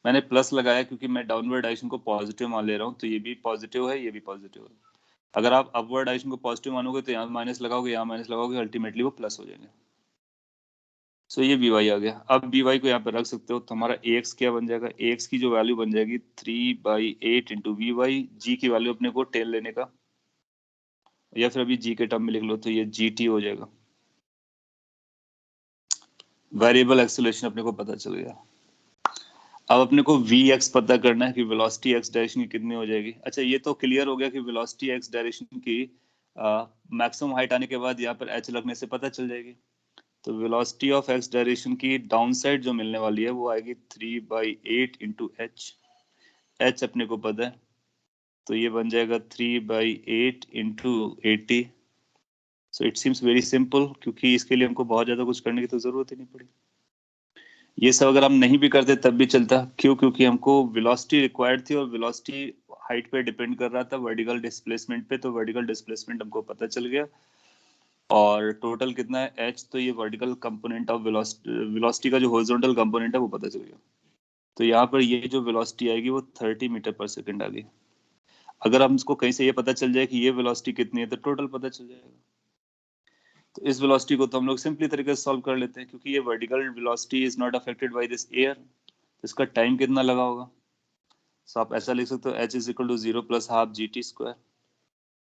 मैंने प्लस लगाया क्योंकि मैं डाउनवर्ड डायरेक्शन को पॉजिटिव मान ले रहा हूँ, तो ये भी पॉजिटिव है, ये भी पॉजिटिव है। अगर आप अपवर्ड डायरेक्शन को पॉजिटिव मानोगे तो यहाँ माइनस लगाओगे, यहाँ माइनस लगाओगे, अल्टीमेटली वो प्लस हो जाएंगे। सो ये बी वाई आ गया। अब बी वाई को यहाँ पे रख सकते हो, तो हमारा ए एक्स क्या बन जाएगा? ए एक्स की जो वैल्यू बन जाएगी 3/8 इंटू वी वाई। जी की वैल्यू अपने को 10 लेने का, या फिर अभी जी के टर्म में लिख लो, तो ये जी टी हो जाएगा। वेरिएबल एक्सेलरेशन अपने को पता चल गया। अब अपने को वी एक्स पता करना है कि वेलोसिटी एक्स डायरेक्शन की कितनी हो जाएगी। अच्छा, ये तो क्लियर हो गया कि वेलोसिटी एक्स डायरेक्शन की मैक्सिमम हाइट आने के बाद यहाँ पर एच लगने से पता चल जाएगी। तो वेलोसिटी ऑफ एक्स डायरेक्शन की डाउन साइड जो मिलने वाली है वो आएगी 3/8 इंटू एच। एच अपने को पता है, तो ये बन जाएगा 3/8 into 80। So it seems very simple, क्योंकि इसके लिए हमको बहुत ज्यादा कुछ करने की तो जरूरत ही नहीं पड़ी। ये सब अगर हम नहीं भी करते तब भी चलता। क्यों? क्योंकि हमको वेलोसिटी रिक्वायर्ड थी और वेलोसिटी हाइट पे डिपेंड कर रहा था, वर्टिकल डिस्प्लेसमेंट पे। तो वर्टिकल डिस्प्लेसमेंट हमको पता चल गया, और टोटल कितना है h, तो ये वर्टिकल कंपोनेंट ऑफ वेलोसिटी का जो हॉरिजॉन्टल कंपोनेंट है वो पता चल गया। तो यहाँ पर ये जो वेलोसिटी आएगी वो 30 मीटर पर सेकंड आ गई। अगर हम इसको कहीं से ये पता चल जाए कि ये वेलोसिटी कितनी है तो टोटल पता चल जाएगा। तो इस वेलोसिटी को तो हम लोग सिंपली तरीके से सॉल्व कर लेते हैं, क्योंकि ये vertical velocity is not affected by this air. तो इसका टाइम कितना लगा होगा? सो आप ऐसा लिख सकते हो h is equal to 0 plus half g t square.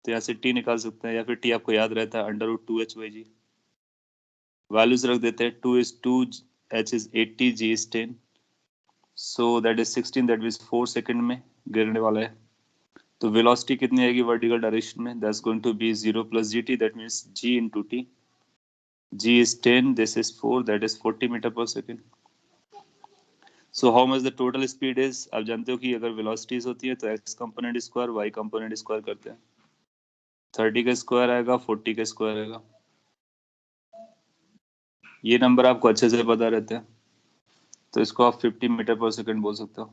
तो यहाँ से t निकाल सकते हैं, या फिर t आपको याद रहता है अंडर रूट 2h/g। वैल्यूज रख देते हैं, 2 is 2, h is 80, g is 10, so that is 16, that is 4 second में गिरने वाला है। तो वेलोसिटी कितनी आएगी वर्टिकल डायरेक्शन में? That's going to be 0 plus gt, that means g into t। g is 10, this is 4, that is 40 metre पर second. So how much the total speed is? आप जानते हो कि अगर वेलोसिटीज होती है तो x component square y component square करते हैं। 30 का स्क्वायर आएगा, 40 का स्क्वायर आएगा। ये नंबर आपको अच्छे से पता रहते हैं, तो इसको आप 50 मीटर पर सेकंड बोल सकते हो।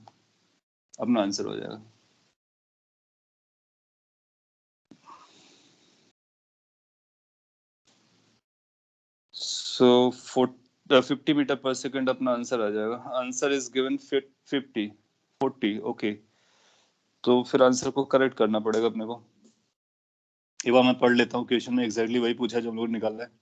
अपना आंसर हो जाएगा। सो 50 मीटर पर सेकंड अपना आंसर आ जाएगा। Answer is given 50 40। ओके, तो फिर आंसर को करेक्ट करना पड़ेगा अपने को। एक बार मैं पढ़ लेता हूँ, क्वेश्चन में एग्जैक्टली वही पूछा जो हम लोग निकाल रहे हैं।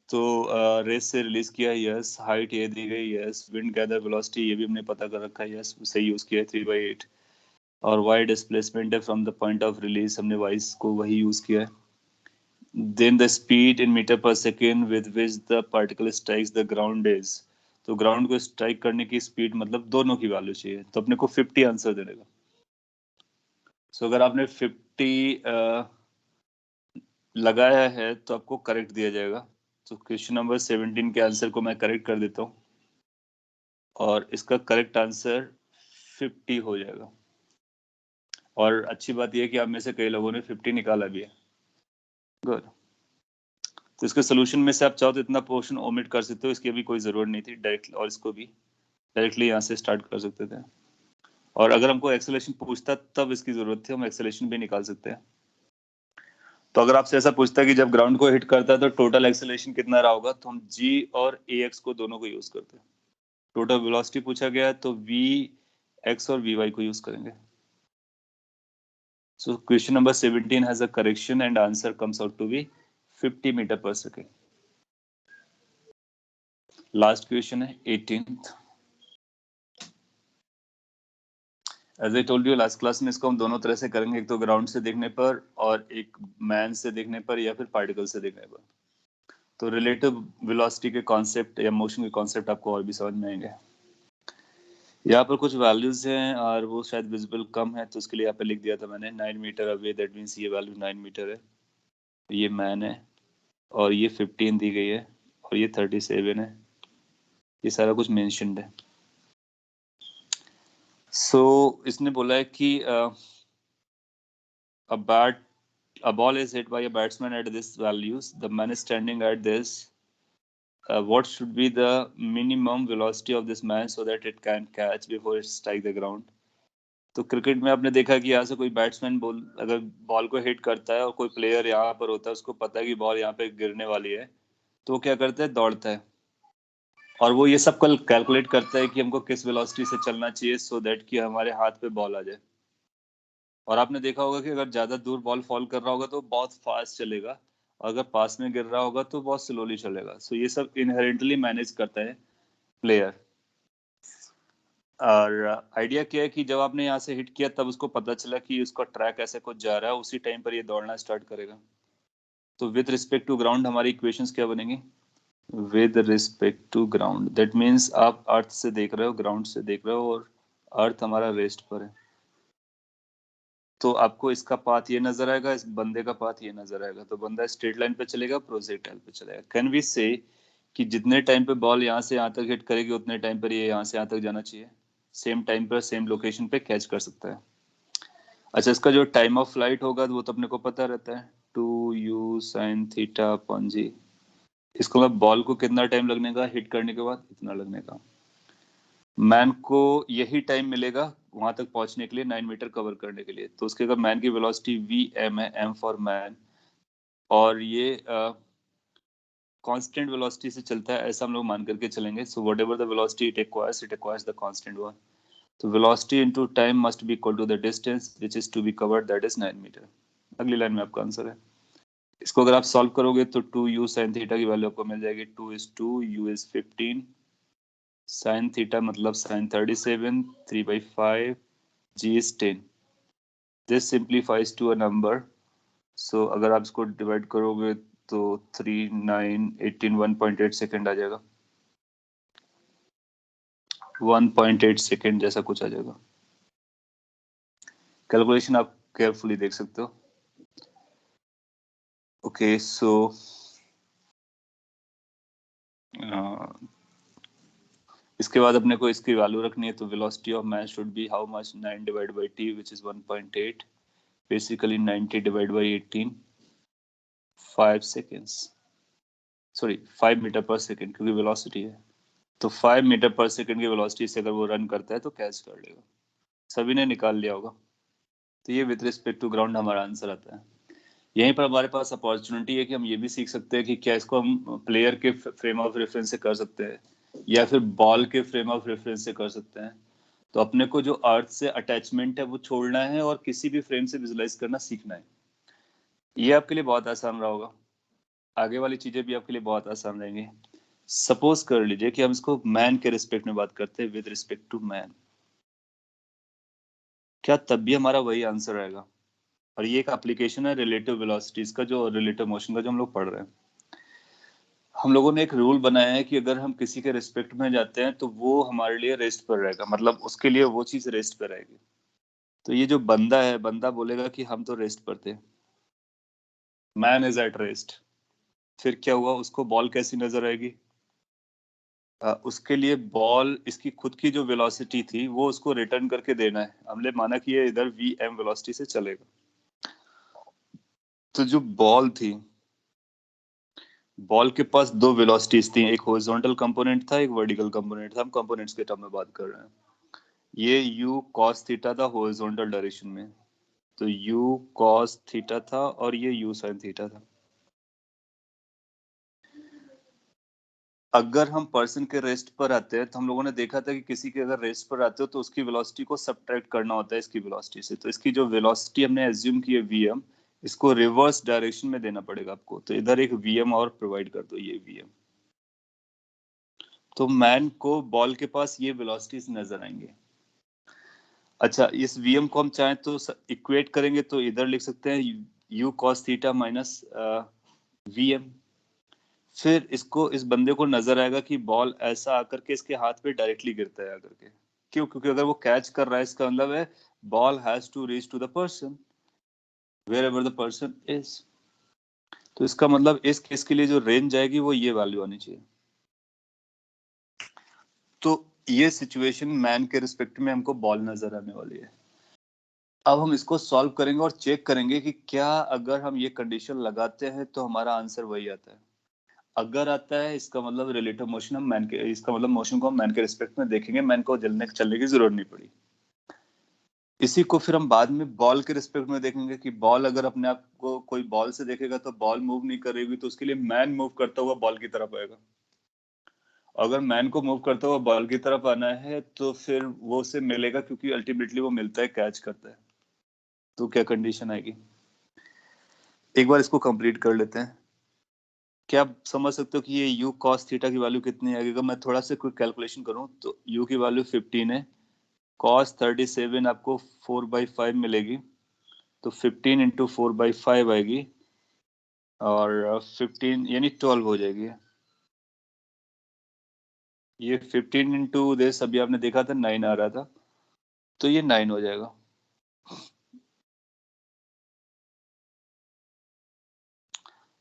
तो रेस से रिलीज किया, यस। हाइट ये दी गई, यस। विंड गैदर वेलोसिटी ये भी हमने पता कर रखा है, यस। सही यूज किया है 3/8। और वाई डिस्प्लेसमेंट है from the point of release, हमने वाइस को वही यूज किया है। Then the speed in meter per second with which the particle strikes the ground is, तो ग्राउंड को स्ट्राइक करने की स्पीड मतलब दोनों की वैल्यू चाहिए, तो अपने को 50 आंसर देने का। सो अगर आपने 50 लगाया है तो आपको करेक्ट दिया जाएगा। तो क्वेश्चन नंबर 17 के आंसर को मैं करेक्ट कर देता हूँ, और इसका करेक्ट आंसर 50 हो जाएगा। और अच्छी बात यह है कि आप में से कई लोगों ने 50 निकाला भी है। गुड। तो इसके सोल्यूशन में से आप चाहो तो इतना पोर्शन ओमिट कर सकते हो, इसकी अभी कोई जरूरत नहीं थी डायरेक्ट, और इसको भी डायरेक्टली यहाँ से स्टार्ट कर सकते थे। और अगर हमको एक्सेलेरेशन पूछता तब इसकी जरूरत थी, हम एक्सेलेरेशन भी निकाल सकते हैं। तो अगर आपसे ऐसा पूछता है कि जब ग्राउंड को हिट करता है तो टोटल एक्सेलेरेशन कितना रहा होगा, तो हम g और ax को दोनों को यूज करते हैं। टोटल वेलोसिटी पूछा गया है तो vx और vy को यूज करेंगे। So question number 17 has a correction and answer comes out to be 50 metre पर सेकेंड। लास्ट क्वेश्चन है 18th। As I told you last class में, इसको हम दोनों तरह से करेंगे, एक तो ग्राउंड से देखने पर और एक मैन से देखने पर या फिर पार्टिकल से देखने पर। तो रिलेटिव वेलोसिटी के कॉन्सेप्ट या मोशन के कॉन्सेप्ट आपको और भी समझ में आएंगे। यहाँ पर कुछ वैल्यूज हैं और वो शायद विजिबल कम है, तो उसके लिए यहाँ पे लिख दिया था मैंने 9 मीटर अवे, दैट मीन्स ये वैल्यू 9 मीटर है। ये मैन है, और ये 15 दी गई है, और ये 37 है। ये सारा कुछ मेंशन्ड है। सो इसने बोला है कि a ball is hit by a batsman at this values, the man is standing at this, what should be the minimum velocity of this man so that it can catch before it strike the ground? तो क्रिकेट में आपने देखा कि यहाँ से कोई बैट्समैन अगर बॉल को हिट करता है और कोई प्लेयर यहाँ पर होता है, उसको पता है कि बॉल यहाँ पे गिरने वाली है, तो वो क्या करता है, दौड़ता है। और वो ये सब कल कैलकुलेट करता है कि हमको किस वेलोसिटी से चलना चाहिए सो दैट कि हमारे हाथ पे बॉल आ जाए। और आपने देखा होगा कि अगर ज्यादा दूर बॉल फॉल कर रहा होगा तो बहुत फास्ट चलेगा, और अगर पास में गिर रहा होगा तो बहुत स्लोली चलेगा। सो ये सब इनहेरेंटली मैनेज करता है प्लेयर। और आइडिया क्या है कि जब आपने यहाँ से हिट किया तब उसको पता चला कि उसका ट्रैक ऐसे कुछ जा रहा है, उसी टाइम पर ये दौड़ना स्टार्ट करेगा। तो विद रिस्पेक्ट टू ग्राउंड हमारी इक्वेशंस क्या बनेंगी? With respect to ground, that means आप अर्थ से देख रहे हो, ग्राउंड से देख रहे हो, और अर्थ हमारा रेस्ट पर है। तो आपको इसका पाथ ये नजर आएगा, इस बंदे का पाथ ये नजर आएगा। तो बंदा स्ट्रेट लाइन पे चलेगा, प्रोजेक्टाइल पे चलेगा। कैन वी से कि जितने टाइम पे बॉल यहाँ से यहाँ तक हिट करेगी उतने टाइम पर ये यहाँ से यहाँ तक जाना चाहिए, सेम टाइम पर सेम लोकेशन पे कैच कर सकता है। अच्छा, इसका जो टाइम ऑफ फ्लाइट होगा वो तो अपने को पता रहता है, 2u sin थीटा अपॉन जी। इसको मतलब बॉल को कितना टाइम लगने का हिट करने के बाद, इतना लगने का। मैन को यही टाइम मिलेगा वहां तक पहुंचने के लिए, 9 मीटर कवर करने के लिए। तो उसके अगर मैन की वेलोसिटी वी एम है, एम फॉर मैन, और ये कांस्टेंट वेलोसिटी से चलता है ऐसा हम लोग मान करके चलेंगे. So whatever the velocity it acquires the constant one. तो velocity into time must be equal to the distance which is to be covered, that is 9 metre. अगली लाइन में आपका आंसर है. इसको अगर आप सॉल्व करोगे तो 2u sin थीटा की वैल्यू आपको मिल जाएगी 2 u is 15 sin थीटा मतलब sin 37 3/5 g is 10. This simplifies to a number. So अगर आप इसको डिवाइड करोगे तो 3 9 18 1.8 सेकेंड आ जाएगा. 1.8 सेकेंड जैसा कुछ आ जाएगा. कैलकुलेशन आप केयरफुली देख सकते हो. ओके सो इसके बाद अपने को इसकी वैल्यू रखनी है. तो velocity of man should be how much 9 divide by t which is 1.8 basically 90 divide by 18 5 seconds sorry 5 metre पर सेकेंड क्योंकि वेलोसिटी है. तो 5 मीटर पर सेकेंड की वेलोसिटी से अगर वो रन करता है तो कैच कर लेगा. सभी ने निकाल लिया होगा. तो ये विद रिस्पेक्ट टू ग्राउंड हमारा आंसर आता है. यहीं पर हमारे पास अपॉर्चुनिटी है कि हम ये भी सीख सकते हैं कि क्या इसको हम प्लेयर के फ्रेम ऑफ रेफरेंस से कर सकते हैं या फिर बॉल के फ्रेम ऑफ रेफरेंस से कर सकते हैं. तो अपने को जो अर्थ से अटैचमेंट है वो छोड़ना है और किसी भी फ्रेम से विजुलाइज करना सीखना है. ये आपके लिए बहुत आसान रहा होगा. आगे वाली चीजें भी आपके लिए बहुत आसान रहेंगी. सपोज कर लीजिए कि हम इसको मैन के रिस्पेक्ट में बात करते हैं विद रिस्पेक्ट टू मैन. क्या तब भी हमारा वही आंसर आएगा. और ये एक एप्लीकेशन है रिलेटिव वेलोसिटीज का जो रिलेटिव मोशन का जो हम लोग पढ़ रहे हैं. हम लोगों ने एक रूल बनाया है कि अगर हम किसी के रिस्पेक्ट में जाते हैं तो वो हमारे लिए रेस्ट पर रहेगा. मतलब उसके लिए वो चीज रेस्ट पर रहेगी. तो ये जो बंदा है बंदा बोलेगा कि हम तो रेस्ट पर थे. Man is at rest. फिर क्या हुआ उसको बॉल कैसी नजर आएगी. उसके लिए बॉल इसकी खुद की जो वेलोसिटी थी वो उसको रिटर्न करके देना है. हमने माना कि ये इधर वी एम वेलोसिटी से चलेगा. तो जो बॉल थी बॉल के पास दो वेलोसिटीज थी. एक हॉरिजॉन्टल कंपोनेंट था एक वर्टिकल कंपोनेंट था. हम कंपोनेंट्स के टर्म में बात कर रहे हैं. ये u cos थीटा था हॉरिजॉन्टल डायरेक्शन में. तो u cos थीटा था और ये u sin थीटा था. अगर हम पर्सन के रेस्ट पर आते हैं तो हम लोगों ने देखा था कि किसी के अगर रेस्ट पर आते हो तो उसकी वेलोसिटी को सब्ट्रैक्ट करना होता है इसकी वेलोसिटी से. तो इसकी जो वेलोसिटी हमने एज्यूम की है vm इसको रिवर्स डायरेक्शन में देना पड़ेगा आपको. तो इधर एक vm और प्रोवाइड कर दो ये vm. तो मैन को बॉल के पास ये वेलोसिटीज नजर आएंगे. अच्छा इस vm को हम चाहें तो इक्वेट करेंगे तो इधर लिख सकते हैं u cos theta minus vm. फिर इसको इस बंदे को नजर आएगा कि बॉल ऐसा आकर के इसके हाथ पे डायरेक्टली गिरता है आकर के. क्यों. क्योंकि अगर वो कैच कर रहा है इसका मतलब है ball has to reach to the person wherever the person is. तो इसका मतलब इस केस के लिए जो रेंज आएगी वो ये वैल्यू आनी चाहिए. तो ये सिचुएशन मैन के रिस्पेक्ट में हमको बॉल नजर आने वाली है. अब हम इसको सॉल्व करेंगे और चेक करेंगे कि क्या अगर हम ये कंडीशन लगाते हैं तो हमारा आंसर वही आता है. अगर आता है इसका मतलब रिलेटिव मोशन हम मैन के इसका मतलब मोशन को हम मैन के रिस्पेक्ट में देखेंगे. मैन को चलने की जरूरत नहीं पड़ी. इसी को फिर हम बाद में बॉल के रिस्पेक्ट में देखेंगे कि बॉल अगर अपने आप को कोई बॉल से देखेगा तो बॉल मूव नहीं करेगी तो उसके लिए मैन मूव करता हुआ बॉल की तरफ आएगा. अगर मैन को मूव करता हुआ बॉल की तरफ आना है तो फिर वो उसे मिलेगा क्योंकि अल्टीमेटली वो मिलता है कैच करता है. तो क्या कंडीशन आएगी. एक बार इसको कंप्लीट कर लेते हैं. क्या आप समझ सकते हो कि ये u cos थीटा की वैल्यू कितनी आएगी. मैं थोड़ा सा क्विक कैलकुलेशन करूं तो u की वैल्यू 15 है. cos 37 आपको 4/5 मिलेगी. तो 15 इंटू 4/5 आएगी और 15 यानी 12 हो जाएगी. ये 15 इंटू दिस अभी आपने देखा था 9 आ रहा था तो ये 9 हो जाएगा.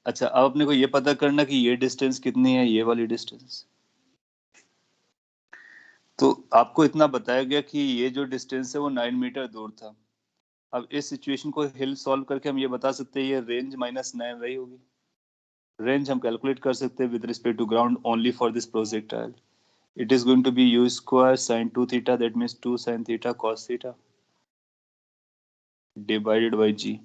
अच्छा अब अपने को ये पता करना कि ये डिस्टेंस कितनी है ये वाली डिस्टेंस. तो आपको इतना बताया गया कि ये जो डिस्टेंस है वो 9 मीटर दूर था. अब इस सिचुएशन को हिल सॉल्व करके हम ये बता सकते हैं ये रेंज -9 रही होगी. रेंज हम कैलकुलेट कर सकते हैं with respect to ground only for this projectile. It is going to be u square sin 2 theta that means 2 sin theta cos theta divided by g.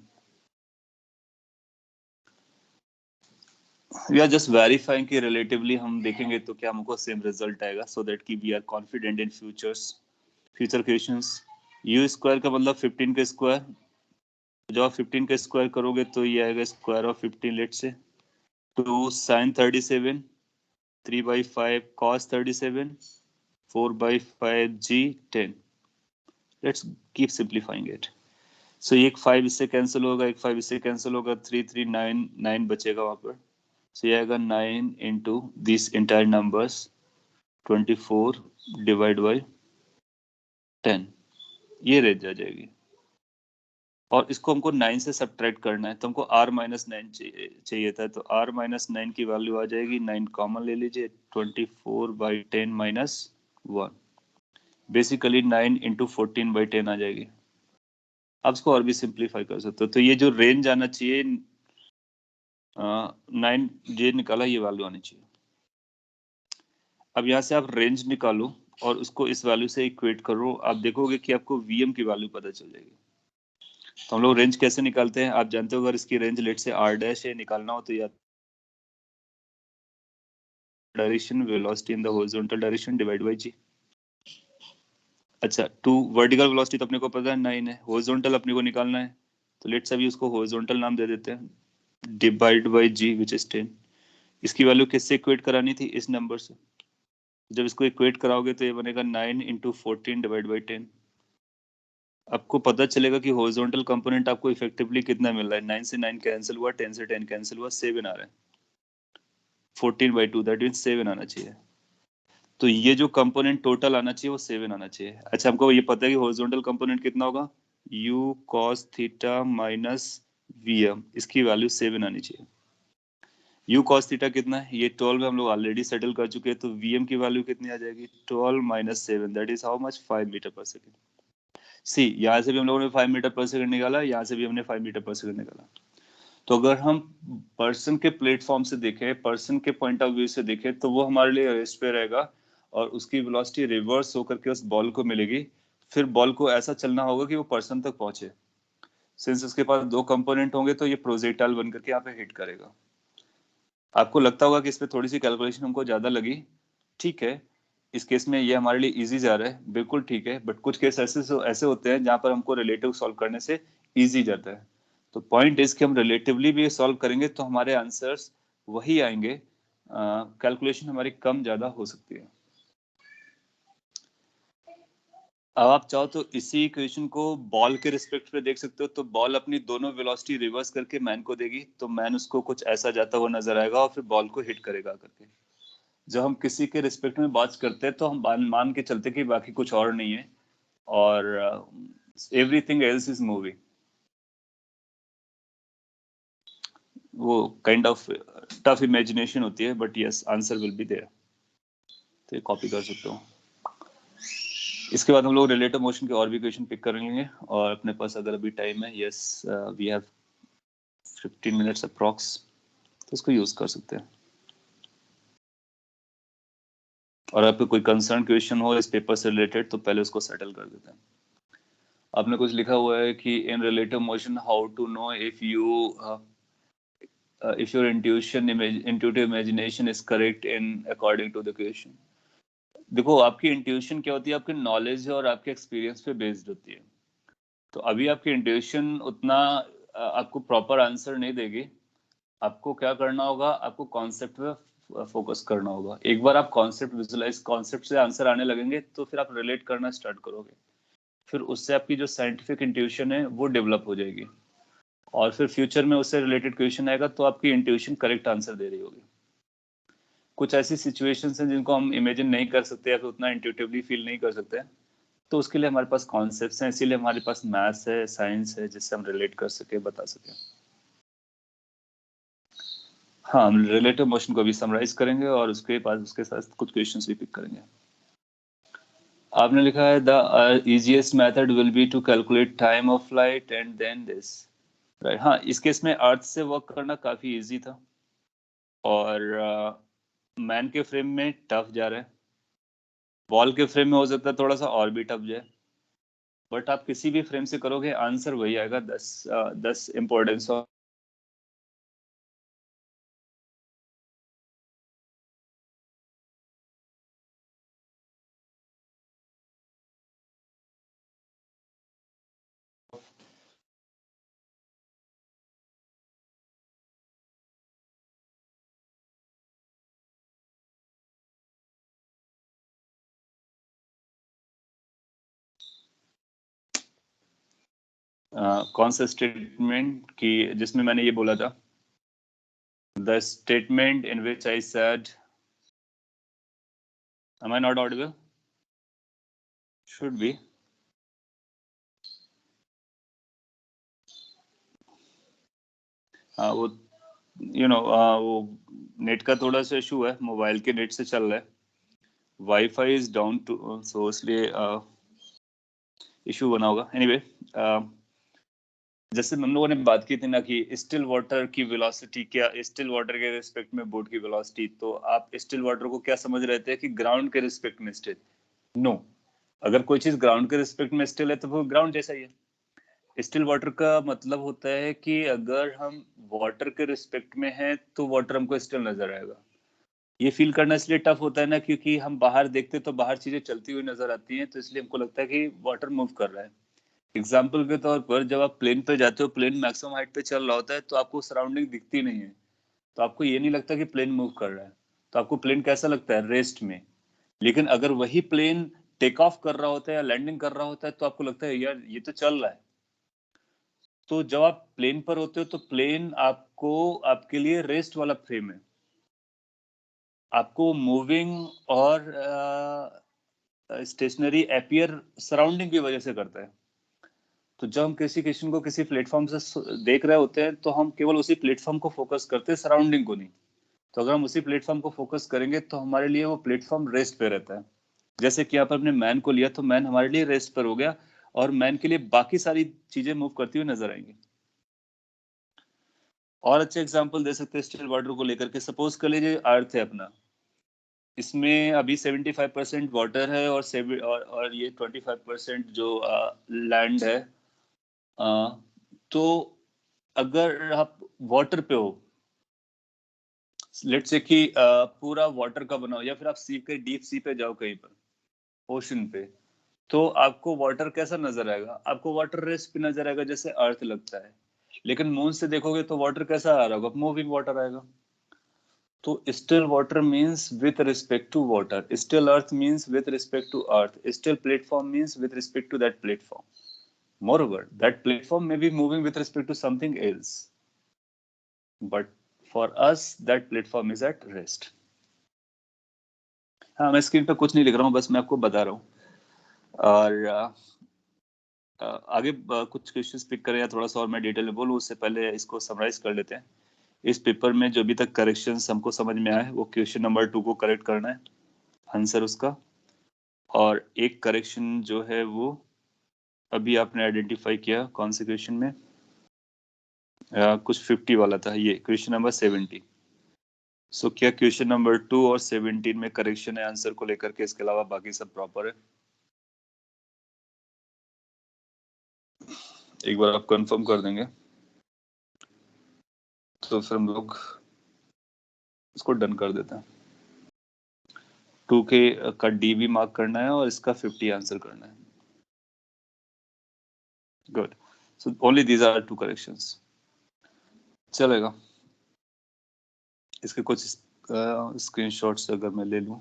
We are just verifying कि रिलेटिवली हम देखेंगे तो क्या हमको सेम रिजल्ट आएगा, सो दैट कि we are confident in future questions. U square का मतलब 15 का स्क्वायर, जब आप 15 का स्क्वायर करोगे तो ये आएगा स्क्वायर ऑफ 15, लेट से 2 sin 37, 3/5 cos 37, 4/5 g 10। Let's keep simplifying it. So एक 5 इससे कैंसिल होगा, एक 5 इससे कैंसिल होगा, 3 3 9 9 बचेगा वहां पर। सो ये आएगा 9 into this entire numbers 24 divide by 10, ये रेंज आ जाएगी। और इसको हमको 9 से सब्ट्रैक्ट करना है, तो हमको r माइनस 9 चाहिए था, तो r माइनस 9 की वैल्यू आ जाएगी, 9 कॉमन ले लीजिए, 24/10 माइनस 1, बेसिकली 9 इंटू 14/10 आ जाएगी। आप इसको और भी सिंप्लीफाई कर सकते हो, तो ये जो रेंज आना चाहिए 9 जे निकाला, ये वैल्यू आनी चाहिए। अब यहाँ से आप रेंज निकालो और उसको इस वैल्यू से इक्वेट करो, आप देखोगे कि आपको वीएम की वैल्यू पता चल जाएगी। तो हम लोग रेंज कैसे निकालते हैं, आप जानते हो, अगर इसकी रेंज लेट से r डैश है, निकालना हो तो या direction velocity in the horizontal direction divide by g। अच्छा, टू वर्टिकल वेलोसिटी तो अपने को पता है 9 है, हॉरिजॉन्टल अपने को निकालना है, तो लेट्स अभी उसको हॉरिजॉन्टल नाम दे देते हैं, divide by g which is 10। इसकी वैल्यू किससे इक्वेट करानी थी, इस नंबर से। जब इसको इक्वेट कराओगे तो ये बनेगा 9 इंटू 14 डिवाइड बाई 10। आपको पता चलेगा कि हॉरिजॉन्टल कंपोनेंट आपको इफेक्टिवली कितना मिल रहा है। 9 से 9 कैंसिल हुआ, 10 से 10 कैंसिल हुआ, 7 आ रहा है। 14/2 दैट मीन 7 आना चाहिए। तो ये जो कंपोनेंट टोटल आना चाहिए वो 7 आना चाहिए। अच्छा, हमको ये पता है कि हॉरिजॉन्टल कंपोनेंट कितना होगा, u cos theta minus vm, इसकी वैल्यू 7 आनी चाहिए। u cos थीटा कितना है, ये 12 में हम लोग ऑलरेडी सेटल कर चुके हैं, तो vm की वैल्यू कितनी आ जाएगी, 12 minus 7, that is how much, 5 metre पर सेकेंड। सी, यहाँ से भी हम लोगों ने 5 मीटर पर सेकंड निकाला, यहाँ से भी हमने 5 मीटर पर सेकंड निकाला। तो अगर हम पर्सन के प्लेटफॉर्म से देखें, पर्सन के पॉइंट ऑफ व्यू से देखें, तो वो हमारे लिए रेस्ट पे रहेगा और उसकी वेलोसिटी रिवर्स होकर के उस बॉल को मिलेगी। फिर बॉल को ऐसा चलना होगा कि वो पर्सन तक पहुंचे। सिंस उसके पास दो कंपोनेंट होंगे तो ये प्रोजेक्टाइल बन करके यहाँ पे हिट करेगा। आपको लगता होगा कि इसमें थोड़ी सी कैलकुलेशन हमको ज्यादा लगी, ठीक है, इस केस में ये हमारे लिए इजी जा रहा है, बिल्कुल ठीक है, बट कुछ केस ऐसे होते हैं जहां पर हमको रिलेटिव सॉल्व करने से इजी जाता है। तो पॉइंट इज कि हम रिलेटिवली भी सॉल्व करेंगे तो हमारे आंसर्स वही आएंगे, कैलकुलेशन हमारी कम ज्यादा हो सकती है। अब आप चाहो तो इसी इक्वेशन को बॉल के रिस्पेक्ट पे देख सकते हो, तो बॉल अपनी दोनों वेलोसिटी रिवर्स करके मैन को देगी, तो मैन उसको कुछ ऐसा जाता हुआ नजर आएगा और फिर बॉल को हिट करेगा करके। जब हम किसी के रिस्पेक्ट में बात करते हैं तो हम मान के चलते कि बाकी कुछ और नहीं है और एवरीथिंग एल्स इज मूविंग। वो काइंड ऑफ टफ इमेजिनेशन होती है, but yes, answer will be there. तो ये कॉपी कर सकते हो। इसके बाद हम लोग रिलेटिव मोशन के और भी क्वेश्चन पिक कर लेंगे, और अपने पास अगर अभी टाइम है, yes we have 15 minutes approx, तो इसको यूज कर सकते हैं। और आपको कोई कंसर्न क्वेश्चन हो इस पेपर से रिलेटेड तो पहले उसको सेटल कर देते हैं। आपने कुछ लिखा हुआ है कि in relative motion how to know if your intuitive imagination is correct in according to the question। देखो, आपकी इंट्यूशन क्या होती है, आपकी नॉलेज और आपके एक्सपीरियंस पे बेस्ड होती है। तो अभी आपकी इंट्यूशन उतना आपको प्रॉपर आंसर नहीं देगी। आपको क्या करना होगा, आपको कॉन्सेप्ट पे फोकस करना होगा। एक बार आप कॉन्सेप्ट विजुलाइज, कॉन्सेप्ट से आंसर आने लगेंगे तो फिर आप रिलेट करना स्टार्ट करोगे, फिर उससे आपकी जो साइंटिफिक इंट्यूशन है वो डेवलप हो जाएगी, और फिर फ्यूचर में उससे रिलेटेड क्वेश्चन आएगा तो आपकी इंट्यूशन करेक्ट आंसर दे रही होगी। कुछ ऐसी सिचुएशंस हैं जिनको हम इमेजिन नहीं कर सकते या फिर उतना इंट्यूटिवली फील नहीं कर सकते, तो उसके लिए हमारे पास कॉन्सेप्ट्स हैं, इसीलिए हमारे पास मैथ्स है, साइंस है, जिससे हम रिलेट कर सके, बता सके। हाँ, हम रिलेटिव मोशन को भी समराइज करेंगे और उसके पास उसके साथ कुछ क्वेश्चंस भी पिक करेंगे। आपने लिखा है the easiest method will be to calculate time of flight and then this, right. हाँ, इस केस में अर्थ से वर्क करना काफी इजी था, और मैन के फ्रेम में टफ जा रहा है, बॉल के फ्रेम में हो सकता है थोड़ा सा और भी टफ जाए, बट आप किसी भी फ्रेम से करोगे आंसर वही आएगा। 10 इंपॉर्टेंस ऑफ कौन सा स्टेटमेंट कि जिसमें मैंने ये बोला था, the statement in which I said, am I not audible? Should be. वो वो नेट का थोड़ा सा इशू है, मोबाइल के नेट से चल रहा है, वाईफाई इज डाउन टू, सो इसलिए इशू बना होगा। एनीवे, जैसे हम लोगों ने बात की थी ना कि स्टिल वाटर की वेलोसिटी, क्या स्टिल वाटर के रिस्पेक्ट में बोट की वेलोसिटी, तो आप स्टिल वाटर को क्या समझ रहे थे कि ग्राउंड के रिस्पेक्ट में स्टिल? नो, अगर कोई चीज ग्राउंड के रिस्पेक्ट में स्टिल है तो वो ग्राउंड जैसा ही है। स्टिल वाटर का मतलब होता है कि अगर हम वाटर के रिस्पेक्ट में हैं तो वाटर हमको स्टिल नजर आएगा। ये फील करना इसलिए टफ होता है ना, क्योंकि हम बाहर देखते तो बाहर चीजें चलती हुई नजर आती हैं, तो इसलिए हमको लगता है कि वाटर मूव कर रहा है। एग्जाम्पल के तौर पर जब आप प्लेन पे जाते हो, प्लेन मैक्सिमम हाइट पे चल रहा होता है, तो आपको सराउंडिंग दिखती नहीं है, तो आपको ये नहीं लगता कि प्लेन मूव कर रहा है, तो आपको प्लेन कैसा लगता है? रेस्ट में। लेकिन अगर वही प्लेन टेक ऑफ कर रहा होता है या लैंडिंग कर रहा होता है, तो आपको लगता है यार ये तो चल रहा है। तो जब आप प्लेन पर होते हो तो प्लेन आपको, आपके लिए रेस्ट वाला फ्रेम है, आपको मूविंग और स्टेशनरी अपीयर सराउंडिंग की वजह से करता है। तो जब हम किसी क्वेश्चन को किसी प्लेटफॉर्म से देख रहे होते हैं तो हम केवल उसी प्लेटफॉर्म को फोकस करते हैं, सराउंडिंग को नहीं। तो अगर हम उसी प्लेटफॉर्म को फोकस करेंगे तो हमारे लिए वो प्लेटफॉर्म रेस्ट पे रहता है। जैसे कि यहाँ पर अपने मैन को लिया तो मैन हमारे लिए रेस्ट पर हो गया, और मैन के लिए बाकी सारी चीजें मूव करती हुई नजर आएंगी। और अच्छे एग्जाम्पल दे सकते हैं स्टिल वाटर को लेकर के। सपोज कर लीजिए अर्थ है अपना, इसमें अभी 75% वाटर है और ये 25% जो लैंड है। अ, तो अगर आप वाटर पे हो, लेट्स से कि पूरा वाटर का बना हो, या फिर आप सी के डीप सी पे जाओ कहीं पर, ओशन पे, तो आपको वाटर कैसा नजर आएगा? आपको वाटर रेस्ट पे नजर आएगा जैसे अर्थ लगता है। लेकिन मून से देखोगे तो वाटर कैसा आ रहा होगा? मूविंग वाटर आएगा। तो still water means with respect to water, still earth means with respect to earth, still platform means with respect to that platform. Moreover, that platform may be moving with respect to something else, but for us, that platform is at rest. हाँ, मैं स्क्रीन पे कुछ नहीं लिख रहा हूँ, बस मैं आपको बता रहा हूँ। और आगे कुछ क्वेश्चंस पिक करें या थोड़ा सा और मैं डिटेल में बोलूँ, उससे पहले इसको समराइज कर लेते हैं। इस पेपर में जो अभी तक करेक्शंस हमको समझ में आए, वो क्वेश्चन नंबर 2 को करेक्ट करना है, आंसर उसका। और एक करेक्शन जो है वो अभी आपने आइडेंटिफाई किया कौन से क्वेश्चन में, कुछ 50 वाला था, ये क्वेश्चन नंबर 70। सो क्या क्वेश्चन नंबर 2 और 17 में करेक्शन है आंसर को लेकर के? इसके अलावा बाकी सब प्रॉपर है? एक बार आप कंफर्म कर देंगे तो फिर हम लोग इसको डन कर देते हैं। 2 के का डी भी मार्क करना है और इसका 50 आंसर करना है। Good, so only these are 2 corrections, चलेगा। इसके कुछ स्क्रीनशॉट्स अगर मैं ले लूं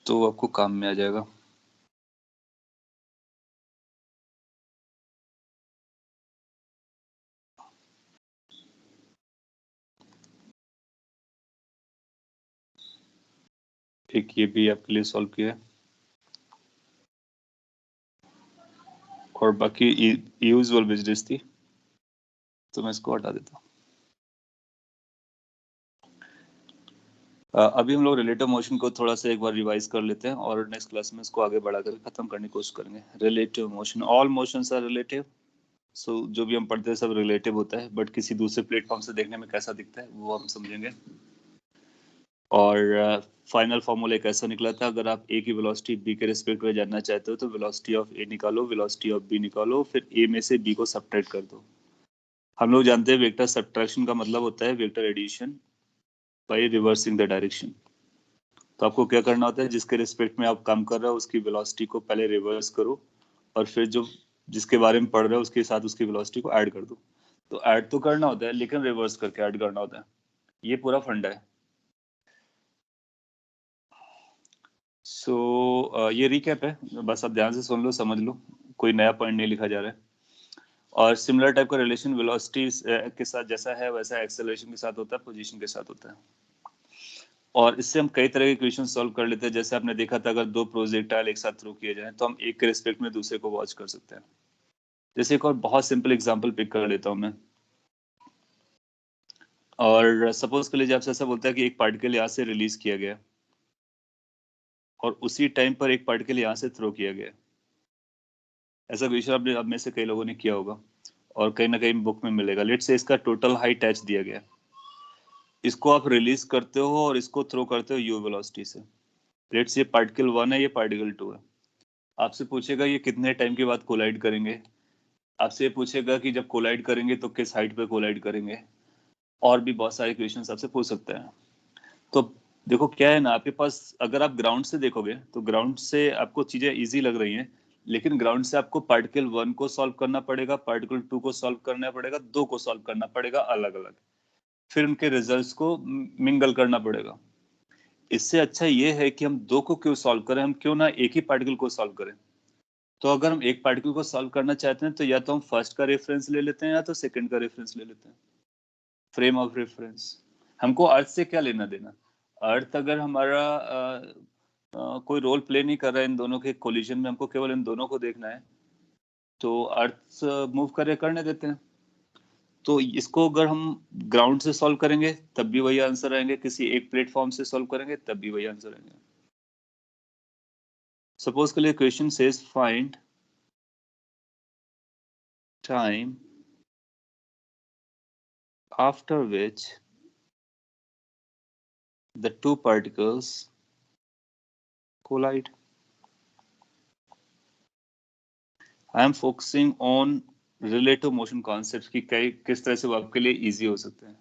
तो आपको काम में आ जाएगा। एक ये भी आपके लिए सॉल्व किया है, और बाकी यूजुअल बिजनेस थी, तो मैं इसको हटा देता हूँ। अभी हम लोग रिलेटिव मोशन को थोड़ा सा एक बार रिवाइज कर लेते हैं और नेक्स्ट क्लास में इसको आगे बढ़ा कर खत्म करने की कोशिश करेंगे। Relative motion, all motions are relative. So जो भी हम पढ़ते हैं सब रिलेटिव होता है, बट किसी दूसरे प्लेटफॉर्म से देखने में कैसा दिखता है वो हम समझेंगे। और फाइनल फॉर्मूला एक ऐसा निकला था, अगर आप ए की वेलोसिटी बी के रिस्पेक्ट में जानना चाहते हो तो वेलोसिटी ऑफ ए निकालो, वेलोसिटी ऑफ बी निकालो, फिर ए में से बी को सब्ट्रैक्ट कर दो। हम लोग जानते हैं वेक्टर सब्ट्रैक्शन का मतलब होता है vector addition by reversing the direction. तो आपको क्या करना होता है, जिसके रिस्पेक्ट में आप काम कर रहे हो उसकी वेलोसिटी को पहले रिवर्स करो, और फिर जो जिसके बारे में पढ़ रहे हो उसके साथ उसकी वेलोसिटी को ऐड कर दो। तो ऐड तो करना होता है लेकिन रिवर्स करके ऐड करना होता है, ये पूरा फंडा है। सो ये रिकैप है, बस आप ध्यान से सुन लो, समझ लो। कोई नया पॉइंट नहीं लिखा जा रहा है। और सिमिलर टाइप का रिलेशन वेलोसिटी के साथ जैसा है वैसा एक्सेलरेशन के साथ होता है, पोजीशन के साथ होता है। और इससे हम कई तरह के क्वेश्चन सॉल्व कर लेते हैं। जैसे आपने देखा था, अगर दो प्रोजेक्टाइल एक साथ थ्रो किए जाएं तो हम एक के रिस्पेक्ट में दूसरे को वॉच कर सकते हैं। जैसे एक और बहुत सिंपल एग्जांपल पिक कर लेता हूं मैं। और सपोज कर लीजिए आपसे ऐसा बोलता है कि एक पार्टिकल यहाँ से रिलीज किया गया और उसी टाइम पर एक पार्टिकल यहाँ से थ्रो किया गया। ऐसा क्वेश्चन आपने अब में से कई लोगों ने किया होगा और कहीं ना कहीं बुक में मिलेगा। लेट्स से इसका टोटल हाइट एच दिया गया, इसको आप रिलीज करते हो और इसको थ्रो करते हो यू वेलोसिटी से। लेट्स ये पार्टिकल 1 है, ये पार्टिकल 2 है। आपसे पूछेगा ये कितने टाइम के बाद कोलाइड करेंगे, आपसे ये पूछेगा कि जब कोलाइड करेंगे तो किस हाइट पे कोलाइड करेंगे, और भी बहुत सारे क्वेश्चंस आपसे पूछ सकते हैं। तो देखो क्या है ना, आपके पास अगर आप ग्राउंड से देखोगे तो ग्राउंड से आपको चीजें इजी लग रही हैं, लेकिन ग्राउंड से आपको पार्टिकल 1 को सॉल्व करना पड़ेगा, पार्टिकल 2 को सॉल्व करना पड़ेगा, 2 को सॉल्व करना पड़ेगा अलग अलग, फिर उनके रिजल्ट्स को मिंगल करना पड़ेगा। इससे अच्छा ये है कि हम 2 को क्यों सॉल्व करें, हम क्यों ना एक ही पार्टिकल को सॉल्व करें। तो अगर हम एक पार्टिकल को सॉल्व करना चाहते हैं तो या तो हम फर्स्ट का रेफरेंस ले लेते हैं या तो सेकंड का रेफरेंस ले लेते हैं, फ्रेम ऑफ रेफरेंस। हमको अर्थ से क्या लेना देना। अर्थ अगर हमारा कोई रोल प्ले नहीं कर रहा है इन दोनों के कोलिजन में, हमको केवल इन दोनों को देखना है, तो अर्थ मूव करने देते हैं। तो इसको अगर हम ग्राउंड से सॉल्व करेंगे तब भी वही आंसर आएंगे, किसी एक प्लेटफॉर्म से सॉल्व करेंगे तब भी वही आंसर आएंगे। सपोज के लिए question says find time after which the two particles collide. I am focusing on relative motion concepts कि किस तरह से वो आपके लिए इजी हो सकते हैं।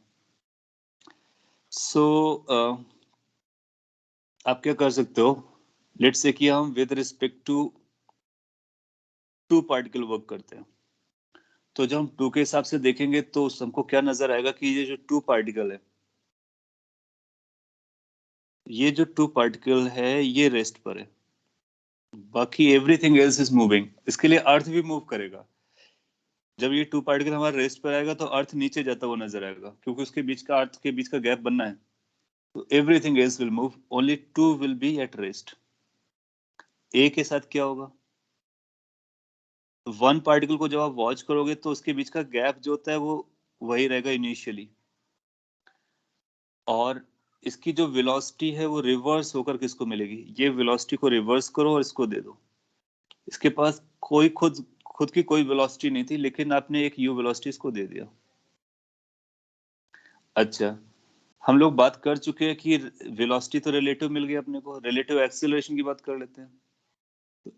आप क्या कर सकते हो, लेट्स से कि हम with respect to two particle work करते हैं। तो जब हम टू के हिसाब से देखेंगे तो हमको क्या नजर आएगा कि ये जो टू पार्टिकल है, ये जो टू पार्टिकल है ये रेस्ट पर है, बाकी एवरीथिंग एल्स इज मूविंग। इसके लिए अर्थ भी मूव करेगा। जब ये टू पार्टिकल हमारे रेस्ट पर आएगा तो अर्थ नीचे जाता हुआ नजर आएगा, क्योंकि उसके बीच का अर्थ के बीच का गैप बनना है। तो everything else will move, only two will be at rest. A के साथ क्या होगा, वन पार्टिकल को जब आप वॉच करोगे तो उसके बीच का गैप जो होता है वो वही रहेगा इनिशियली, और इसकी जो वेलोसिटी है वो रिवर्स होकर किसको मिलेगी, ये वेलोसिटी को रिवर्स करो और इसको दे दो। इसके पास कोई खुद खुद की कोई वेलोसिटी नहीं थी, लेकिन आपने एक यू वेलोसिटी इसको दे दिया। अच्छा, हम लोग बात कर चुके हैं कि वेलोसिटी तो रिलेटिव मिल गई अपने को, रिलेटिव एक्सीलरेशन की बात कर लेते हैं।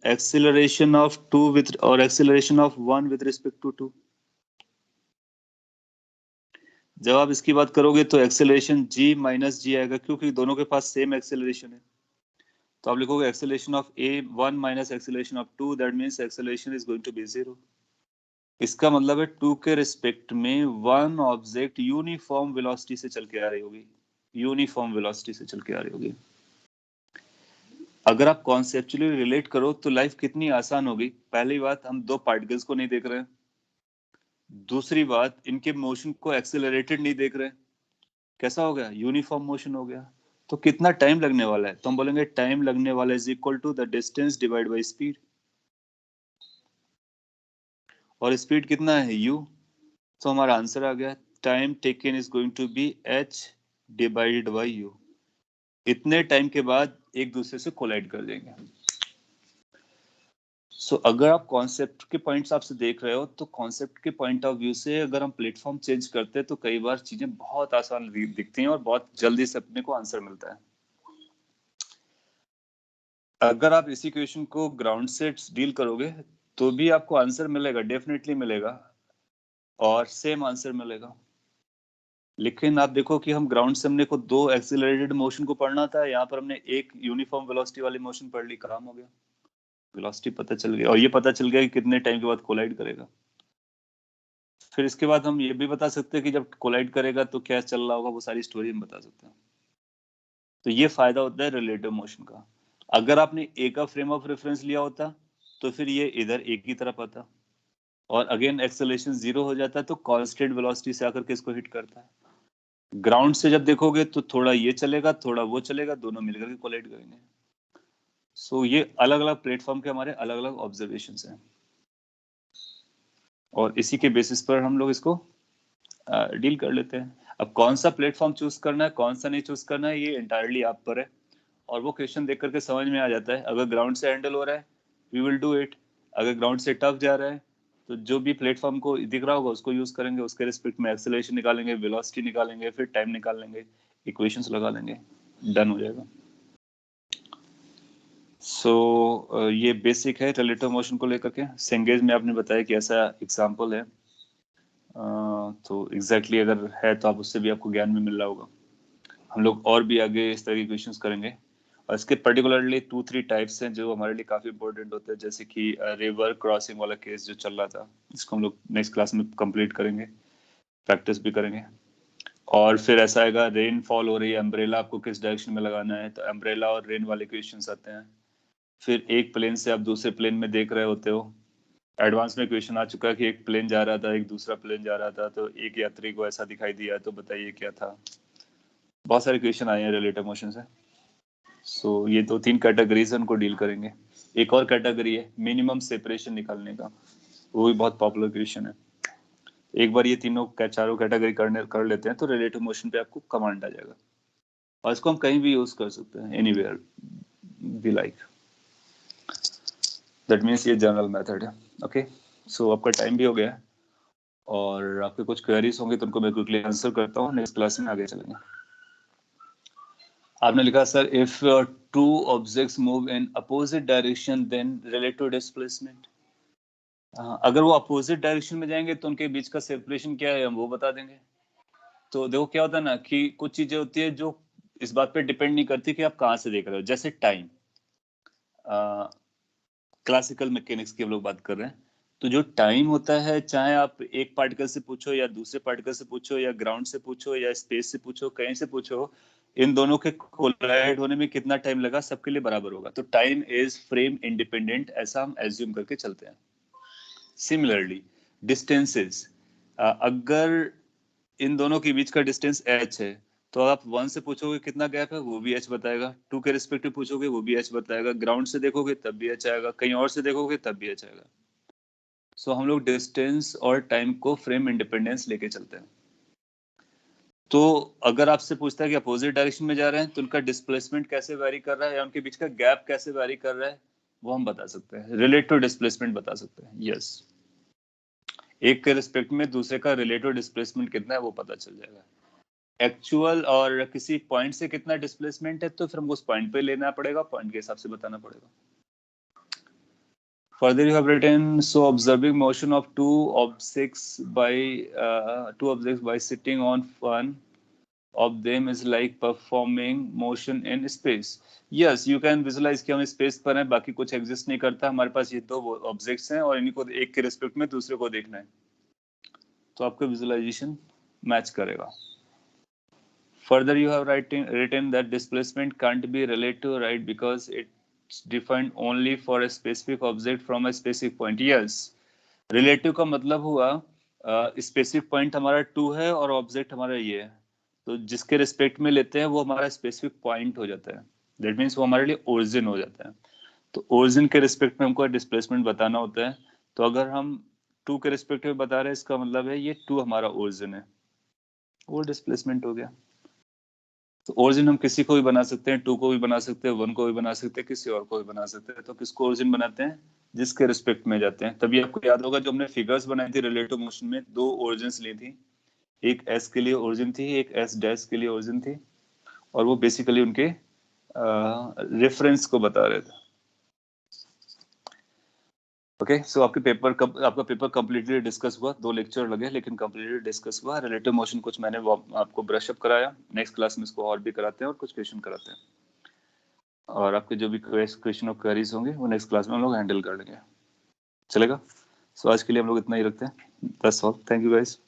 एक्सीलरेशन ऑफ टू विथ और acceleration of one with respect to two. जब आप इसकी बात करोगे तो एक्सेलरेशन g माइनस जी आएगा, क्योंकि दोनों के पास सेम एक्सेलरेशन है। तो आप लिखोगे acceleration of a1 minus acceleration of 2, that means acceleration is going to be 0। इसका मतलब है 2 के रिस्पेक्ट में वन ऑब्जेक्ट यूनिफॉर्म वेलोसिटी से चल के आ रही होगी, यूनिफॉर्म वेलोसिटी से चल के आ रही होगी। अगर आप कॉन्सेप्चुअली रिलेट करो तो लाइफ कितनी आसान होगी। पहली बात, हम दो पार्टिकल्स को नहीं देख रहे हैं। दूसरी बात, इनके मोशन को एक्सेलरेटेड नहीं देख रहे हैं। कैसा हो गया, यूनिफॉर्म मोशन हो गया। तो कितना टाइम लगने वाला है, तो हम बोलेंगे टाइम लगने वाला is equal to the distance divide by speed. और स्पीड कितना है, u। तो हमारा आंसर आ गया, time taken is going to be h divided by u। इतने टाइम के बाद एक दूसरे से कोलाइड कर देंगे। सो अगर आप कॉन्सेप्ट के पॉइंट्स आपसे देख रहे हो तो कॉन्सेप्ट के पॉइंट ऑफ व्यू से अगर हम प्लेटफॉर्म चेंज करते हैं तो कई बार चीजें बहुत आसान दिखती हैं और बहुत जल्दी से अपने को आंसर मिलता है। अगर आप इसी क्वेश्चन को ग्राउंड से डील करोगे तो भी आपको आंसर मिलेगा, डेफिनेटली मिलेगा, और सेम आंसर मिलेगा। लेकिन आप देखो कि हम ग्राउंड से हमने को दो एक्सीलरेटेड मोशन को पढ़ना था, यहाँ पर हमने एक यूनिफॉर्म वेलोसिटी वाली मोशन पढ़ ली, काम हो गया। वेलोसिटी पता चल गई और ये पता चल गया कि कितने टाइम के बाद कोलाइड करेगा। फिर इसके बाद हम ये भी बता सकते हैं कि जब कोलाइड करेगा तो क्या चल रहा होगा, वो सारी स्टोरी हम बता सकते हैं। तो ये फायदा होता है रिलेटिव मोशन का। अगर आपने ए का फ्रेम ऑफ रेफरेंस लिया होता तो फिर ये इधर एक ही तरफ आता, और अगेन एक्सेलरेशन 0 हो जाता है तो कांस्टेंट वेलोसिटी से आकर के इसको हिट करता है। ग्राउंड से जब देखोगे तो थोड़ा ये चलेगा, थोड़ा वो चलेगा, दोनों मिलकर के कोलाइड करेंगे। सो ये अलग अलग प्लेटफॉर्म के हमारे अलग अलग ऑब्जर्वेशंस हैं, और इसी के बेसिस पर हम लोग इसको डील कर लेते हैं। अब कौन सा प्लेटफॉर्म चूज करना है, कौन सा नहीं चूज करना है, ये इंटायरली आप पर है, और वो क्वेश्चन देख करके समझ में आ जाता है। अगर ग्राउंड से हैंडल हो रहा है वी विल डू इट, अगर ग्राउंड से टफ जा रहा है तो जो भी प्लेटफॉर्म को दिख रहा होगा उसको यूज करेंगे, उसके रिस्पेक्ट में एक्सेलरेशन निकालेंगे, वेलोसिटी निकालेंगे, फिर टाइम निकाल लेंगे, इक्वेशंस लगा लेंगे, डन हो जाएगा। सो ये बेसिक है रिलेटिव मोशन को लेकर के। सेंगेज में आपने बताया कि ऐसा एग्जांपल है, तो एग्जैक्टली अगर है तो आप उससे भी आपको ज्ञान में मिल रहा होगा। हम लोग और भी आगे इस तरह के क्वेश्चंस करेंगे, और इसके पर्टिकुलरली 2-3 टाइप्स हैं जो हमारे लिए काफी इंपॉर्टेंट होते हैं, जैसे कि रिवर क्रॉसिंग वाला केस जो चल रहा था, इसको हम लोग नेक्स्ट क्लास में कंप्लीट करेंगे, प्रैक्टिस भी करेंगे। और फिर ऐसा आएगा रेन फॉल हो रही है, अम्ब्रेला आपको किस डायरेक्शन में लगाना है, तो अम्ब्रेला और रेन वाले क्वेश्चंस आते हैं। फिर एक प्लेन से आप दूसरे प्लेन में देख रहे होते हो, एडवांस में क्वेश्चन आ चुका है कि एक प्लेन जा रहा था, एक दूसरा प्लेन जा रहा था, तो एक यात्री को ऐसा दिखाई दिया, तो बताइए क्या था। बहुत सारे क्वेश्चन आए हैं रिलेटिव मोशन से। सो ये 2-3 कैटेगरीज उनको डील करेंगे। एक और कैटेगरी है मिनिमम सेपरेशन निकालने का, वो भी बहुत पॉपुलर क्वेश्चन है। एक बार ये तीनों चारों कैटेगरी कर लेते हैं तो रिलेटिव मोशन पे आपको कमांड आ जाएगा, और इसको हम कहीं भी यूज कर सकते हैं, anywhere we like. That means ये जनरल मेथड है। ओके, सो आपका टाइम भी हो गया है, और आपके कुछ क्वेरीज होंगे तो उनको मैं क्विकली आंसर करता हूँ, नेक्स्ट क्लास में आगे चलेंगे। आपने लिखा sir if two objects move in opposite direction then relative displacement. अगर वो अपोजिट डायरेक्शन में जाएंगे तो उनके बीच का सेपरेशन क्या है हम वो बता देंगे। तो देखो क्या होता है ना कि कुछ चीजें होती है जो इस बात पे डिपेंड नहीं करती कि आप कहाँ से देख रहे हो, जैसे टाइम, क्लासिकल मैकेनिक्स की हम लोग बात कर रहे हैं, तो जो टाइम होता है चाहे आप एक पार्टिकल से पूछो या दूसरे पार्टिकल से पूछो या ग्राउंड से पूछो या स्पेस से पूछो, कहीं से पूछो, इन दोनों के कोलाइड होने में कितना टाइम लगा सबके लिए बराबर होगा। तो टाइम इज फ्रेम इंडिपेंडेंट, ऐसा हम एज्यूम करके चलते हैं। सिमिलरली डिस्टेंसेस, अगर इन दोनों के बीच का डिस्टेंस h है तो आप 1 से पूछोगे कितना गैप है वो भी h बताएगा, 2 के रिस्पेक्टिव पूछोगे वो भी h बताएगा, ग्राउंड से देखोगे तब भी h आएगा, कहीं और से देखोगे तब भी h आएगा। सो हम लोग डिस्टेंस और टाइम को फ्रेम इंडिपेंडेंस लेके चलते हैं। तो अगर आपसे पूछता है कि अपोजिट डायरेक्शन में जा रहे हैं तो उनका डिस्प्लेसमेंट कैसे वैरी कर रहा है या उनके बीच का गैप कैसे वैरी कर रहा है वो हम बता सकते हैं, रिलेटिव डिस्प्लेसमेंट बता सकते हैं। यस, एक के रिस्पेक्ट में दूसरे का रिलेटिव डिस्प्लेसमेंट कितना है वो पता चल जाएगा। एक्चुअल और किसी पॉइंट से कितना डिस्प्लेसमेंट है तो फिर हमको उस पॉइंट पे लेना पड़ेगा, पॉइंट के हिसाब से बताना पड़ेगा। Further you have written, so observing motion of two objects by sitting on one of them is like performing motion in space. Yes, you can visualize कि हम स्पेस पर हैं, बाकी कुछ एग्जिस्ट नहीं करता, हमारे पास ये दो ऑब्जेक्ट्स हैं और इन्हीं को एक के रिस्पेक्ट में दूसरे को देखना है, तो आपका विजुअलाइजेशन मैच करेगा। Further, you have written that displacement can't be relative, right? Because it's defined only for a specific object from a specific point. Yes, relative का मतलब हुआ स्पेसिफिक पॉइंट हमारा 2 है और ऑब्जेक्ट हमारा ये है, तो जिसके रिस्पेक्ट में लेते हैं वो हमारा स्पेसिफिक पॉइंट हो जाता है। दैट मीन्स वो हमारे लिए ओरिजिन हो जाता है। तो ओरिजिन के रिस्पेक्ट में हमको डिस्प्लेसमेंट बताना होता है, तो अगर हम 2 के रिस्पेक्ट में बता रहे हैं इसका मतलब है ये 2 हमारा ओरिजिन है, वो डिस्प्लेसमेंट हो गया। तो ओरिजिन हम किसी को भी बना सकते हैं, 2 को भी बना सकते हैं, 1 को भी बना सकते हैं, किसी और को भी बना सकते हैं। तो किसको ओरिजिन बनाते हैं? जिसके रिस्पेक्ट में जाते हैं। तभी आपको याद होगा जो हमने फिगर्स बनाई थी रिलेटिव मोशन में, 2 ओरिजिन्स ली थी, एक एस के लिए ओरिजिन थी, एक एस डैश के लिए ओरिजिन थी, और वो बेसिकली उनके रेफरेंस को बता रहे थे। ओके, सो आपका पेपर कंप्लीटली डिस्कस हुआ, 2 लेक्चर लगे लेकिन कंप्लीटली डिस्कस हुआ। रिलेटिव मोशन कुछ मैंने आपको ब्रश अप कराया, नेक्स्ट क्लास में इसको और भी कराते हैं और कुछ क्वेश्चन कराते हैं, और आपके जो भी क्वेश्चन और क्वेरीज होंगे वो नेक्स्ट क्लास में हम लोग हैंडल कर लेंगे। चलेगा? सो आज के लिए हम लोग इतना ही रखते हैं। That's all, thank you guys.